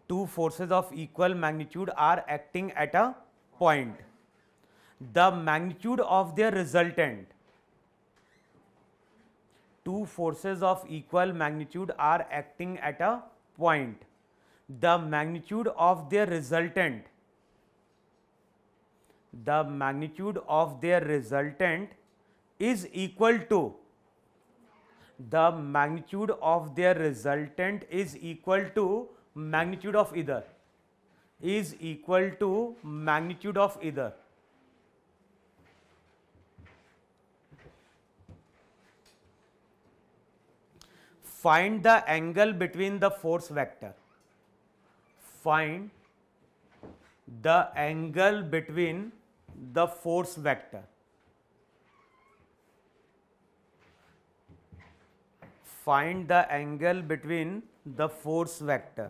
Two forces of equal magnitude are acting at a point. The magnitude of their resultant. Two forces of equal magnitude are acting at a point. The magnitude of their resultant, is equal to, the magnitude of their resultant is equal to magnitude of either, is equal to magnitude of either. Find the angle between the force vector. Find the angle between the force vector. Find the angle between the force vector.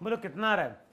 बोलो कितना आ रहा है?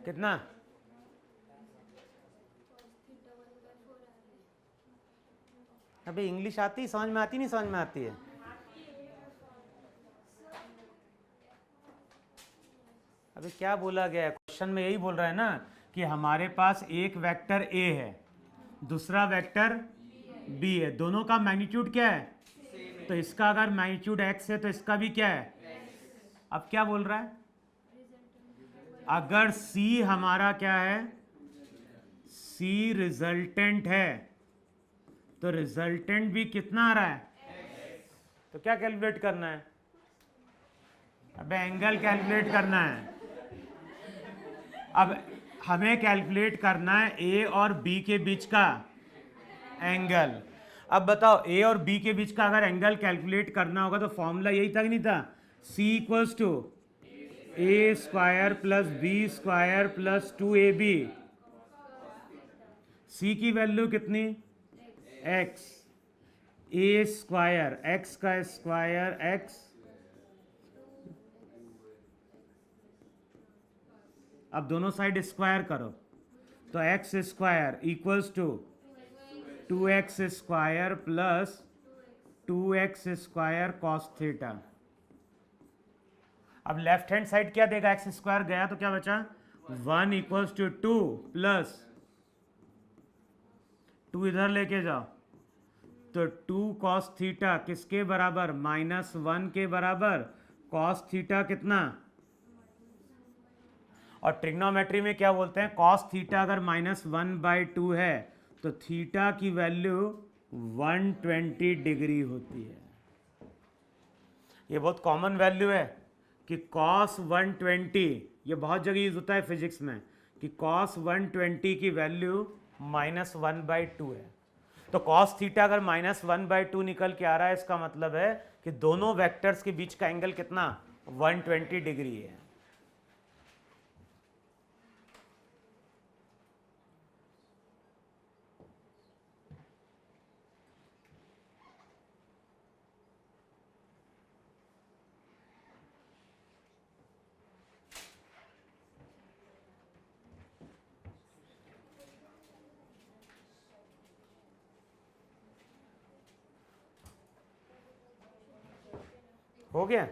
कितना? अबे इंग्लिश आती, समझ में आती नहीं समझ में आती है? अबे क्या बोला गया है क्वेश्चन में? यही बोल रहा है ना कि हमारे पास एक वेक्टर ए है, दूसरा वेक्टर बी है, दोनों का मैग्नीट्यूड क्या है? तो इसका अगर मैग्नीट्यूड एक्स है तो इसका भी क्या है? अब क्या बोल रहा है? अगर सी हमारा क्या है? सी रिजल्टेंट है, तो रिजल्टेंट भी कितना आ रहा है? तो क्या कैलकुलेट करना है? अबे एंगल कैलकुलेट करना है। अब हमें कैलकुलेट करना है ए और बी के बीच का एंगल। अब बताओ, ए और बी के बीच का अगर एंगल कैलकुलेट करना होगा तो फॉर्मूला यही था कि नहीं था? C equals to A square plus B square plus 2ab। C की वैल्यू कितनी? एक्स। ए स्क्वायर, एक्स का स्क्वायर एक्स, अब दोनों साइड स्क्वायर करो तो X square equals to 2x square plus 2x square cos theta. अब लेफ्ट हैंड साइड क्या देगा? एक्स स्क्वायर गया तो क्या बचा? 1 इक्वल्स टू 2 प्लस 2 इधर लेके जाओ तो 2 कॉस थीटा किसके बराबर? -1 के बराबर। कॉस थीटा कितना? और ट्रिग्नोमेट्री में क्या बोलते हैं? कॉस थीटा अगर -1/2 है तो थीटा की वैल्यू 120 डिग्री होती है। ये बहुत कॉमन वैल्यू है कि कॉस 120, ये बहुत जगह यूज होता है फिजिक्स में, कि कॉस 120 की वैल्यू -1/2 है। तो कॉस थीटा अगर -1/2 निकल के आ रहा है, इसका मतलब है कि दोनों वेक्टर्स के बीच का एंगल कितना? 120 डिग्री है। हो गया?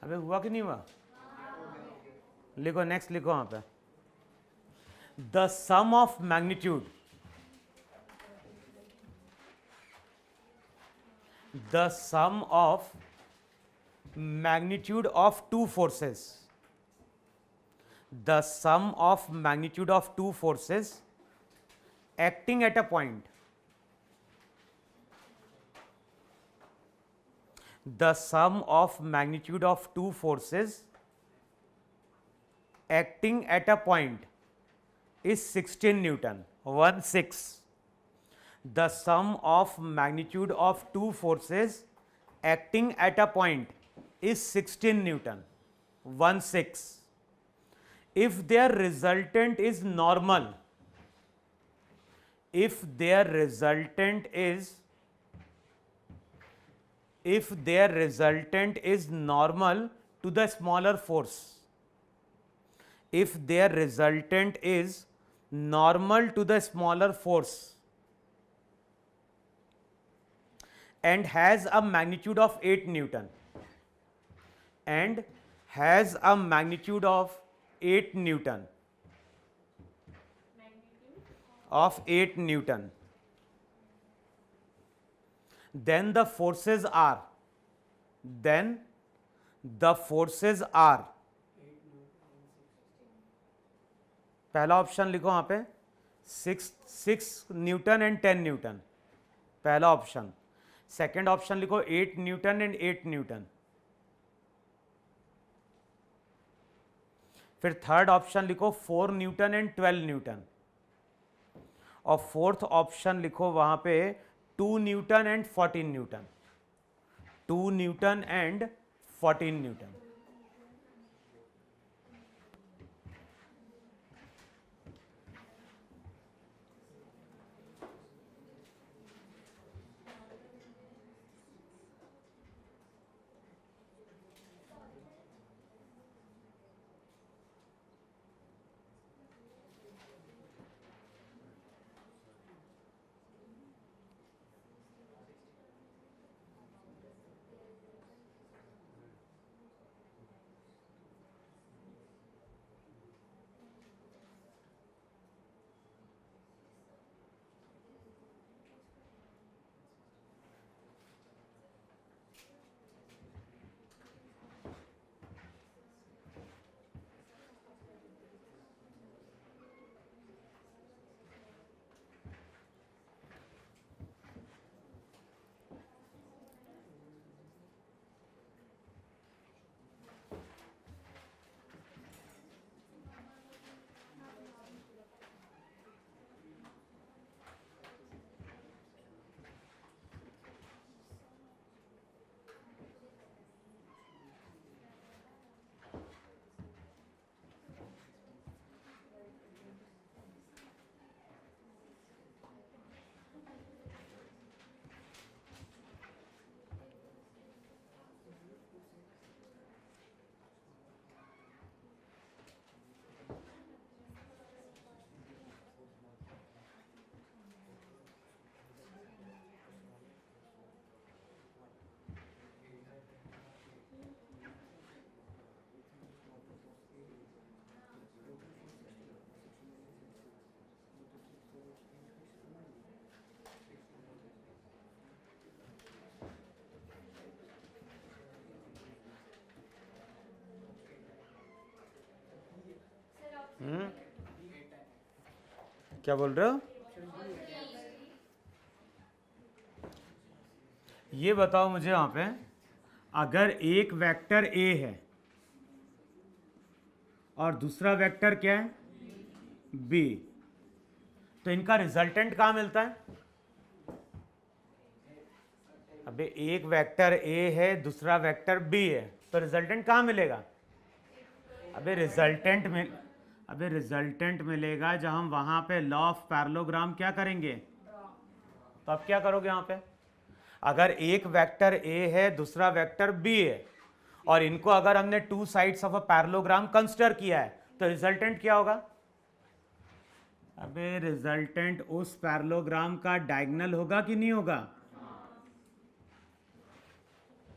अबे हुआ कि नहीं हुआ? लिखो, नेक्स्ट लिखो वहां पे, the sum of magnitude, the sum of magnitude of two forces, the sum of magnitude of two forces acting at a point, the sum of magnitude of two forces acting at a point is 16 Newton, 16. The sum of magnitude of two forces acting at a point is 16 Newton, 16. If their resultant is normal, if their resultant is normal to the smaller force, if their resultant is normal to the smaller force, and has a magnitude of 8 Newton, and has a magnitude of 8 Newton, of 8 Newton, then the forces are, then the forces are, पहला ऑप्शन लिखो वहां पे 6 न्यूटन एंड 10 न्यूटन, पहला ऑप्शन. सेकेंड ऑप्शन लिखो 8 न्यूटन एंड 8 न्यूटन. फिर थर्ड ऑप्शन लिखो 4 न्यूटन एंड 12 न्यूटन. और फोर्थ ऑप्शन लिखो वहां पे 2 Newton and 14 Newton, 2 Newton and 14 Newton. क्या बोल रहे हो? ये बताओ मुझे वहां पे, अगर एक वेक्टर ए है और दूसरा वेक्टर क्या है, बी, तो इनका रिजल्टेंट कहाँ मिलता है? अबे एक वेक्टर ए है, दूसरा वेक्टर बी है, तो रिजल्टेंट कहाँ मिलेगा? अबे रिजल्टेंट मिलेगा जब हम वहां पे लॉ ऑफ पैरेललोग्राम क्या करेंगे. तो अब क्या करोगे यहां पे, अगर एक वेक्टर ए है, दूसरा वेक्टर बी है, और इनको अगर हमने two sides of a parallelogram consider किया है, तो रिजल्टेंट क्या होगा? अबे रिजल्टेंट उस पैरेललोग्राम का डायगोनल होगा कि नहीं होगा?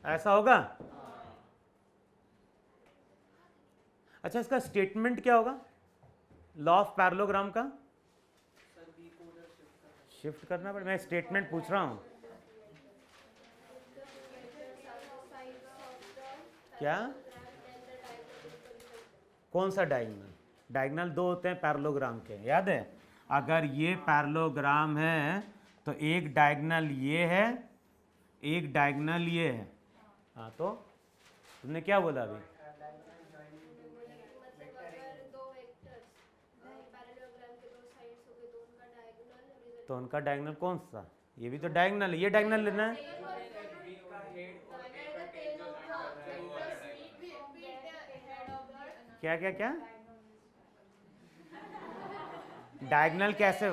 ऐसा होगा. अच्छा, इसका स्टेटमेंट क्या होगा लॉ ऑफ पैरेललोग्राम का? शिफ्ट करना पड़ेगा. मैं स्टेटमेंट पूछ रहा हूं. क्या? कौन सा डायगोनल? डायगोनल दो होते हैं पैरेललोग्राम के, याद है? अगर ये पैरेललोग्राम है तो एक डायगोनल ये है, एक डायगोनल ये है. हाँ, तो तुमने क्या बोला अभी? तो उनका डायगोनल कौन सा? ये भी तो डायगोनल है, ये डायगोनल लेना है. क्या क्या क्या? डायगोनल कैसे?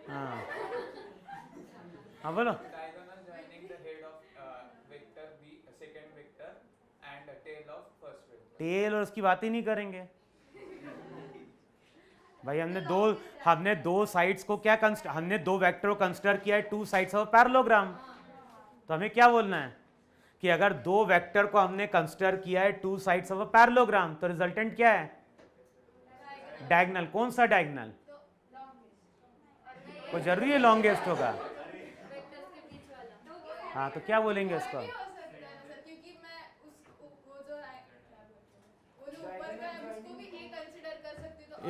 हाँ हाँ बोलो. Diagonal joining the head of vector B, second vector, and tail of first vector. Tail और उसकी बात ही नहीं करेंगे. भाई हमने दो साइड्स को क्या हमने दो वेक्टर को कंसिडर किया है टू साइड्स ऑफ पैरेललोग्राम। तो हमें क्या बोलना है कि अगर दो वेक्टर को हमने कंसिडर किया है two sides of a parallelogram तो रिजल्टेंट क्या है? डायगोनल। कौन सा डायगोनल? कोई जरूरी है लॉन्गेस्ट होगा? हाँ, तो क्या बोलेंगे उसको?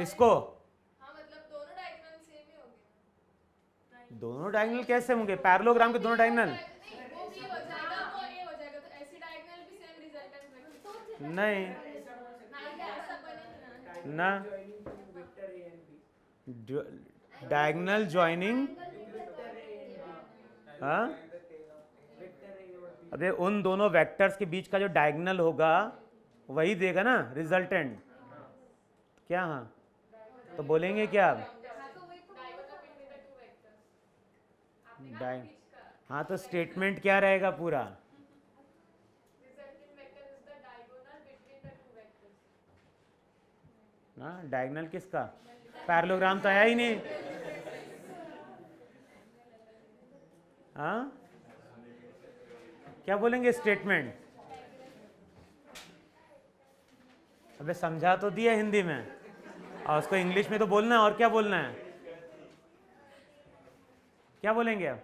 इसको दोनों डायगोनल कैसे होंगे? पैरेललोग्राम के दोनों डायगोनल नहीं ना। डायगोनल ज्वाइनिंग, हाँ, अबे उन दोनों वेक्टर्स के बीच का जो डायगोनल होगा वही देगा ना रिजल्टेंट। क्या? हाँ, तो बोलेंगे क्या अब? हाँ, तो स्टेटमेंट क्या रहेगा पूरा? हाँ, डायगोनल किसका? पैरेललोग्राम तो आया ही नहीं। हाँ, क्या बोलेंगे स्टेटमेंट? अबे समझा तो दिया हिंदी में, और उसको इंग्लिश में तो बोलना है। और क्या बोलना है? क्या बोलेंगे अब?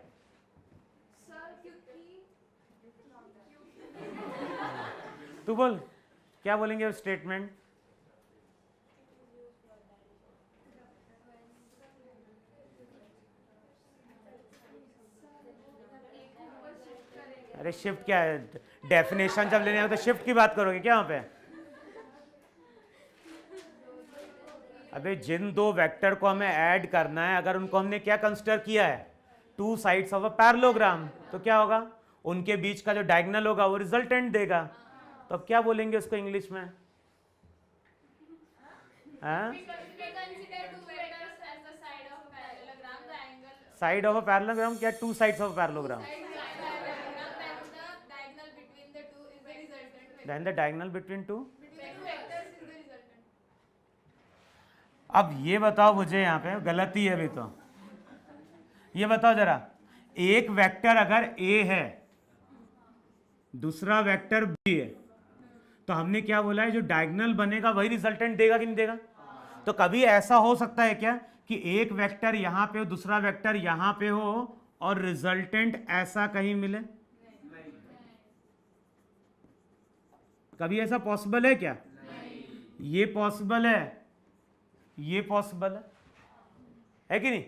तू बोल, क्या बोलेंगे स्टेटमेंट? अरे शिफ्ट क्या है? डेफिनेशन जब लेने आओ तो शिफ्ट की बात करोगे क्या वहां पे? अबे जिन दो वेक्टर को हमें ऐड करना है, अगर उनको हमने क्या कंसिडर किया है? Two sides of a parallelogram, तो क्या होगा? उनके बीच का जो डायगोनल होगा वो रिजल्टेंट देगा। तो अब क्या बोलेंगे उसको इंग्लिश में? साइड ऑफ अ पैरेललोग्राम क्या? Two sides of a parallelogram. Then the diagonal between two। अब ये बताओ मुझे, यहाँ पे गलती है अभी तो। ये बताओ जरा, एक वेक्टर अगर A है, दूसरा वेक्टर B है, तो हमने क्या बोला है? जो डायगोनल बनेगा वही रिजल्टेंट देगा कि नहीं देगा? तो कभी ऐसा हो सकता है क्या कि एक वेक्टर यहां पे हो, दूसरा वेक्टर यहां पे हो और रिजल्टेंट ऐसा कहीं मिले? कभी ऐसा पॉसिबल है क्या? ये पॉसिबल है, ये पॉसिबल है कि नहीं?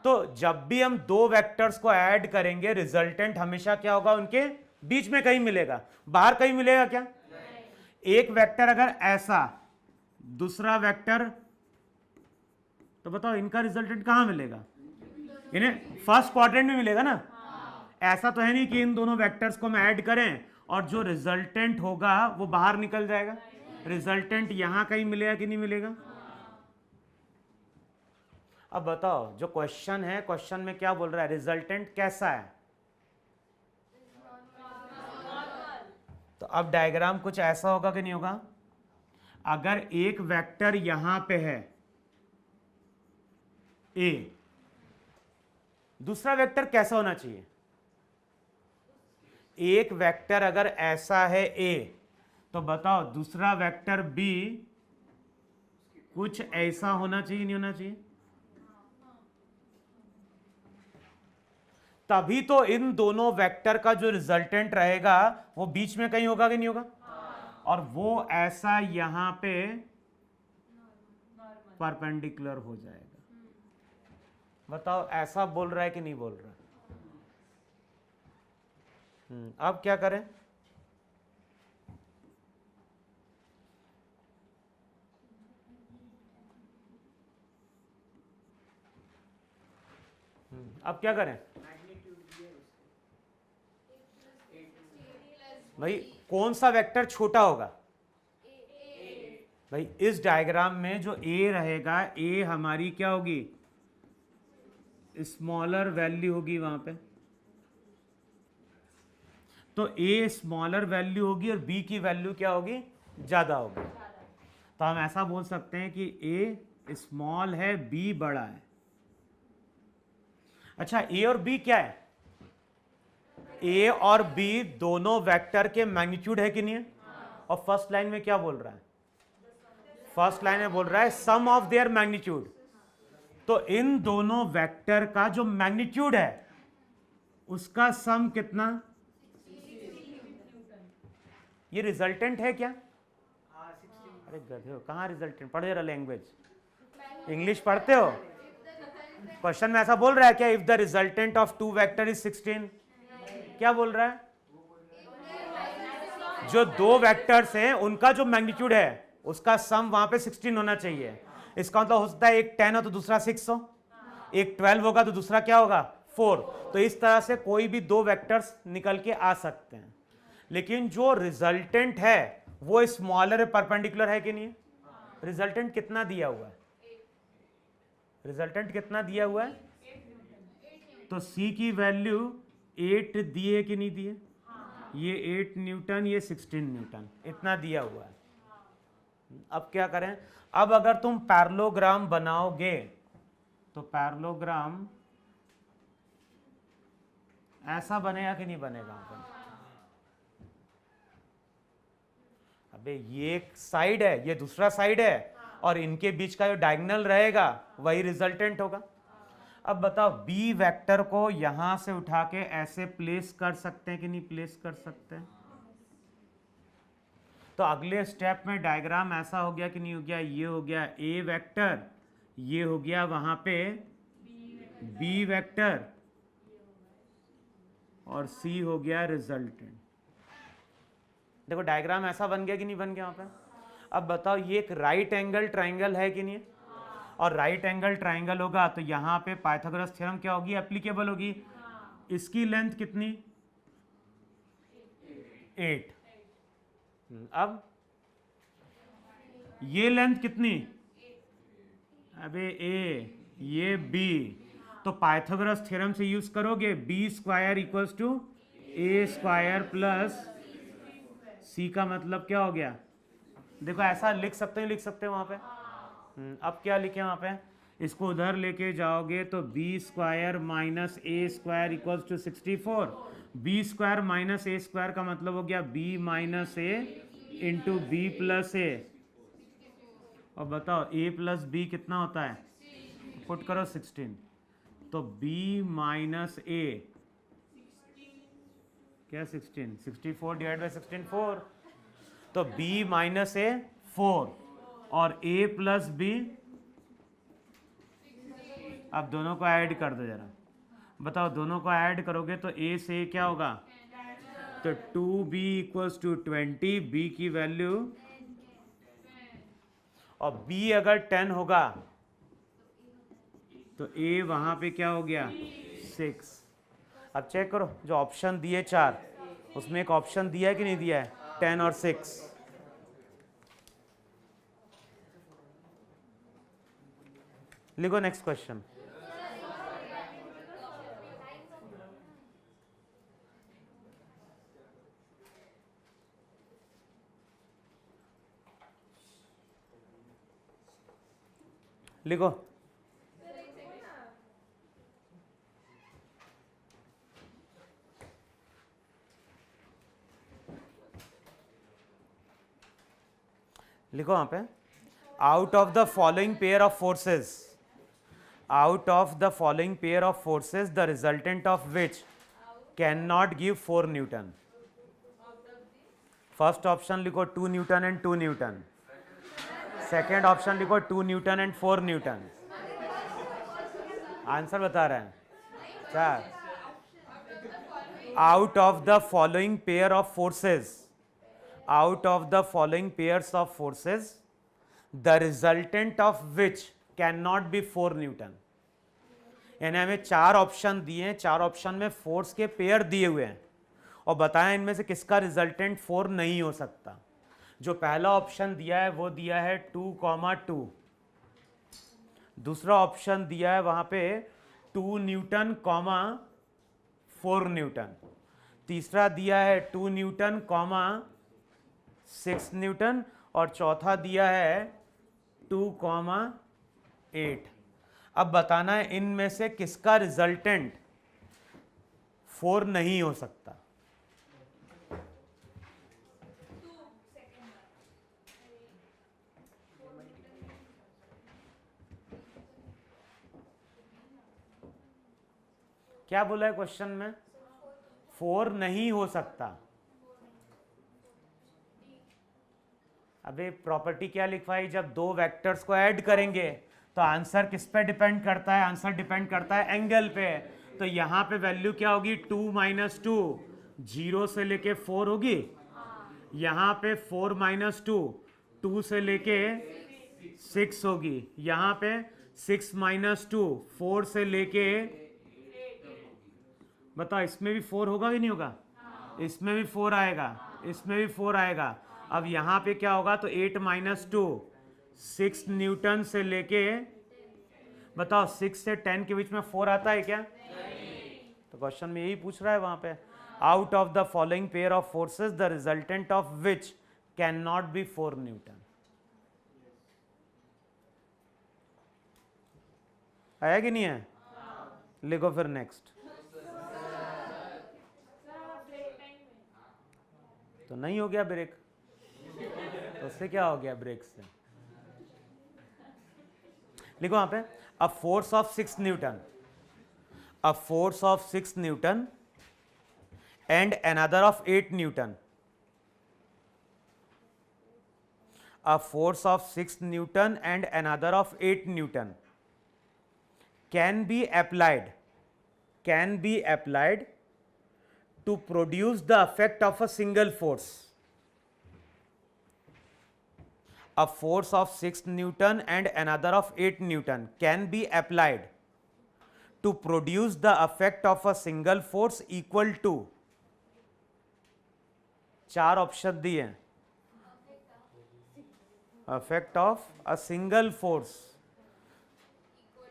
तो जब भी हम दो वेक्टर्स को ऐड करेंगे रिजल्टेंट हमेशा क्या होगा? उनके बीच में कहीं मिलेगा, बाहर कहीं मिलेगा क्या? एक वेक्टर अगर ऐसा, दूसरा वेक्टर, तो बताओ इनका रिजल्टेंट कहां मिलेगा? इन्हें फर्स्ट क्वाड्रेंट में मिलेगा ना। ऐसा तो है नहीं कि इन दोनों वेक्टर्स को हम ऐड करें और जो रिजल्टेंट होगा वो बाहर निकल जाएगा। रिजल्टेंट यहां कहीं मिलेगा कि नहीं मिलेगा? अब बताओ, जो क्वेश्चन है, क्वेश्चन में क्या बोल रहा है? रिजल्टेंट कैसा है? तो अब डायग्राम कुछ ऐसा होगा कि नहीं होगा? अगर एक वेक्टर यहां पे है A, दूसरा वेक्टर कैसा होना चाहिए? एक वेक्टर अगर ऐसा है A, तो बताओ दूसरा वेक्टर B कुछ ऐसा होना चाहिए नहीं होना चाहिए? तभी तो इन दोनों वेक्टर का जो रिजल्टेंट रहेगा वो बीच में कहीं होगा कि नहीं होगा? और वो ऐसा यहां पे परपेंडिकुलर हो जाएगा। बताओ ऐसा बोल रहा है कि नहीं बोल रहा? अब क्या करें? अब क्या करें भाई? कौन सा वेक्टर छोटा होगा भाई? इस डायग्राम में जो A रहेगा, A हमारी क्या होगी? स्मॉलर वैल्यू होगी वहां पे। तो A स्मॉलर वैल्यू होगी और B की वैल्यू क्या होगी? ज्यादा होगी। तो हम ऐसा बोल सकते हैं कि A स्मॉल है, बी बड़ा है। अच्छा, ए और बी क्या है? ए और बी दोनों वेक्टर के मैग्नीट्यूड है कि नहीं है? और फर्स्ट लाइन में क्या बोल रहा है? फर्स्ट लाइन में बोल रहा है सम ऑफ देयर मैग्नीट्यूड। तो इन दोनों वेक्टर का जो मैग्नीट्यूड है उसका सम कितना? ये रिजल्टेंट है क्या? अरे गधे हो, कहाँ रिजल्टेंट? पढ़े जरा लैंग्वेज, इंग्लिश पढ़ते हो? क्वेश्चन में ऐसा बोल रहा है क्या? If the resultant of two vector is 16, क्या बोल रहा है? जो दो वेक्टर्स हैं उनका जो मैग्नीट्यूड है उसका सम वहां पे 16 होना चाहिए। इसका मतलब हो सकता है एक 10 हो तो दूसरा 6 हो, एक 12 होगा तो दूसरा क्या होगा? 4। तो इस तरह से कोई भी दो वेक्टर्स निकल के आ सकते हैं। लेकिन जो रिजल्टेंट है वो स्मॉलर परपेंडिकुलर है कि नहीं? रिजल्टेंट कितना दिया हुआ है? रिजल्टेंट कितना दिया हुआ है? तो C की वैल्यू 8 दिए कि नहीं दिए? ये 8 न्यूटन, ये 16 न्यूटन, इतना दिया हुआ है। अब क्या करें? अब अगर तुम पैरेललोग्राम बनाओगे तो पैरेललोग्राम ऐसा बनेगा कि नहीं बनेगा? अबे ये एक साइड है, ये दूसरा साइड है, और इनके बीच का जो डायगोनल रहेगा वही रिजल्टेंट होगा। अब बताओ, बी वेक्टर को यहां से उठा के ऐसे प्लेस कर सकते हैं कि नहीं प्लेस कर सकते हैं? तो अगले स्टेप में डायग्राम ऐसा हो गया कि नहीं हो गया? ये हो गया ए वेक्टर, ये हो गया वहां पे बी वेक्टर, और सी हो गया रिजल्टेंट। देखो डायग्राम ऐसा बन गया कि नहीं बन गया वहां पे? अब बताओ, ये एक राइट एंगल ट्राइंगल है कि नहीं? और राइट एंगल ट्राइंगल होगा तो यहां पे पाइथागोरस थ्योरम क्या होगी? एप्लीकेबल होगी। इसकी लेंथ कितनी? 8। अब ये लेंथ कितनी? अबे ए, ये बी, तो पाइथागोरस थ्योरम से यूज करोगे B square equals to A square plus C का मतलब क्या हो गया? देखो ऐसा लिख सकते हैं, लिख सकते हैं वहां पे। अब क्या लिखे वहां पे? इसको उधर लेके जाओगे तो B square minus A square equals to 64। B square minus A square का मतलब हो गया B minus A into B plus A. और बताओ ए प्लस बी कितना होता है? पुट करो 16। तो b माइनस ए क्या? 16, 64 डिवाइड बाई 16 4। तो b माइनस ए 4 और a प्लस बी, अब दोनों को ऐड कर दो जरा। बताओ दोनों को ऐड करोगे तो a से क्या होगा? तो 2b इक्वल्स टू 20, b की वैल्यू, और b अगर 10 होगा तो a वहां पे क्या हो गया? 6। अब चेक करो, जो ऑप्शन दिए 4 उसमें एक ऑप्शन दिया है कि नहीं दिया है? 10 और 6। लिखो नेक्स्ट क्वेश्चन। लिखो। लिखो वहां पे, out of the following pair of forces, out of the following pair of forces the resultant of which cannot give 4 Newton. First option लिखो 2 Newton and 2 Newton. Second option लिखो 2 न्यूटन एंड 4 न्यूटन। आंसर बता रहे हैं 4। Out of the following pair of forces, out of the following pairs of forces the resultant of which can not be 4 Newton. यानी हमें 4 ऑप्शन दिए हैं, 4 ऑप्शन में फोर्स के पेयर दिए हुए हैं और बताएं इनमें से किसका रिजल्टेंट 4 नहीं हो सकता। जो पहला ऑप्शन दिया है वो दिया है 2,2। दूसरा ऑप्शन दिया है वहां पे 2 न्यूटन, 4 न्यूटन। तीसरा दिया है 2 न्यूटन, 6 न्यूटन, और चौथा दिया है 2, 8। अब बताना है इनमें से किसका रिजल्टेंट 4 नहीं हो सकता। क्या बोला है क्वेश्चन में? 4 नहीं हो सकता। अबे प्रॉपर्टी क्या लिखवाई, जब दो वेक्टर्स को ऐड करेंगे तो आंसर किस पे डिपेंड करता है? आंसर डिपेंड करता है एंगल पे। तो यहां पे वैल्यू क्या होगी? 2 - 2 0 से लेके 4 होगी। यहां पे 4 - 2 2 से लेके 6 होगी। यहां पे 6 - 2 4 से लेके, बताओ इसमें भी 4 होगा कि नहीं होगा? इसमें भी 4 आएगा, इसमें भी 4 आएगा। अब यहां पे क्या होगा? तो 8 - 2 6 न्यूटन से लेके, बताओ 6 से 10 के बीच में 4 आता है क्या? तो क्वेश्चन में यही पूछ रहा है वहां पे, out of the following pair of forces the resultant of which can not be 4 Newton. आया कि नहीं है? लिखो फिर नेक्स्ट। तो नहीं हो गया ब्रेक, तो उससे क्या हो गया ब्रेक से? लिखो वहां पे, a force of 6 Newton, a force of 6 Newton and another of 8 Newton, a force of 6 Newton and another of 8 Newton can be applied to produce the effect of a single force. A force of 6 Newton and another of 8 Newton can be applied to produce the effect of a single force equal to, 4 option दिए हैं। effect of a single force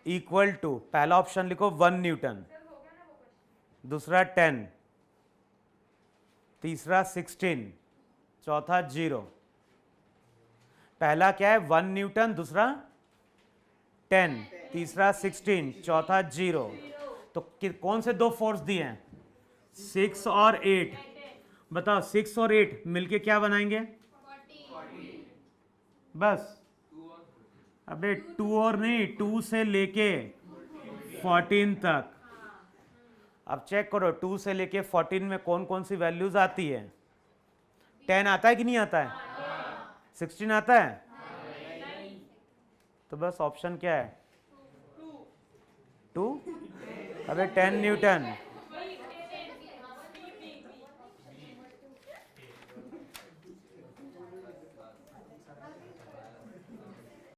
equal to, पहला ऑप्शन लिखो 1 न्यूटन, दूसरा 10, तीसरा 16, चौथा 0। पहला क्या है? 1 न्यूटन, दूसरा 10, तीसरा 16, चौथा 0। तो कौन से दो फोर्स दिए हैं? 6 और 8। बताओ 6 और 8 मिलके क्या बनाएंगे? बस। अबे 2 और नहीं, 2 से लेके 14 तक। अब चेक करो 2 से लेके 14 में कौन कौन सी वैल्यूज आती है? 10 आता है कि नहीं आता है? 16 आता है? तो बस ऑप्शन क्या है? 2। अबे 10 न्यूटन,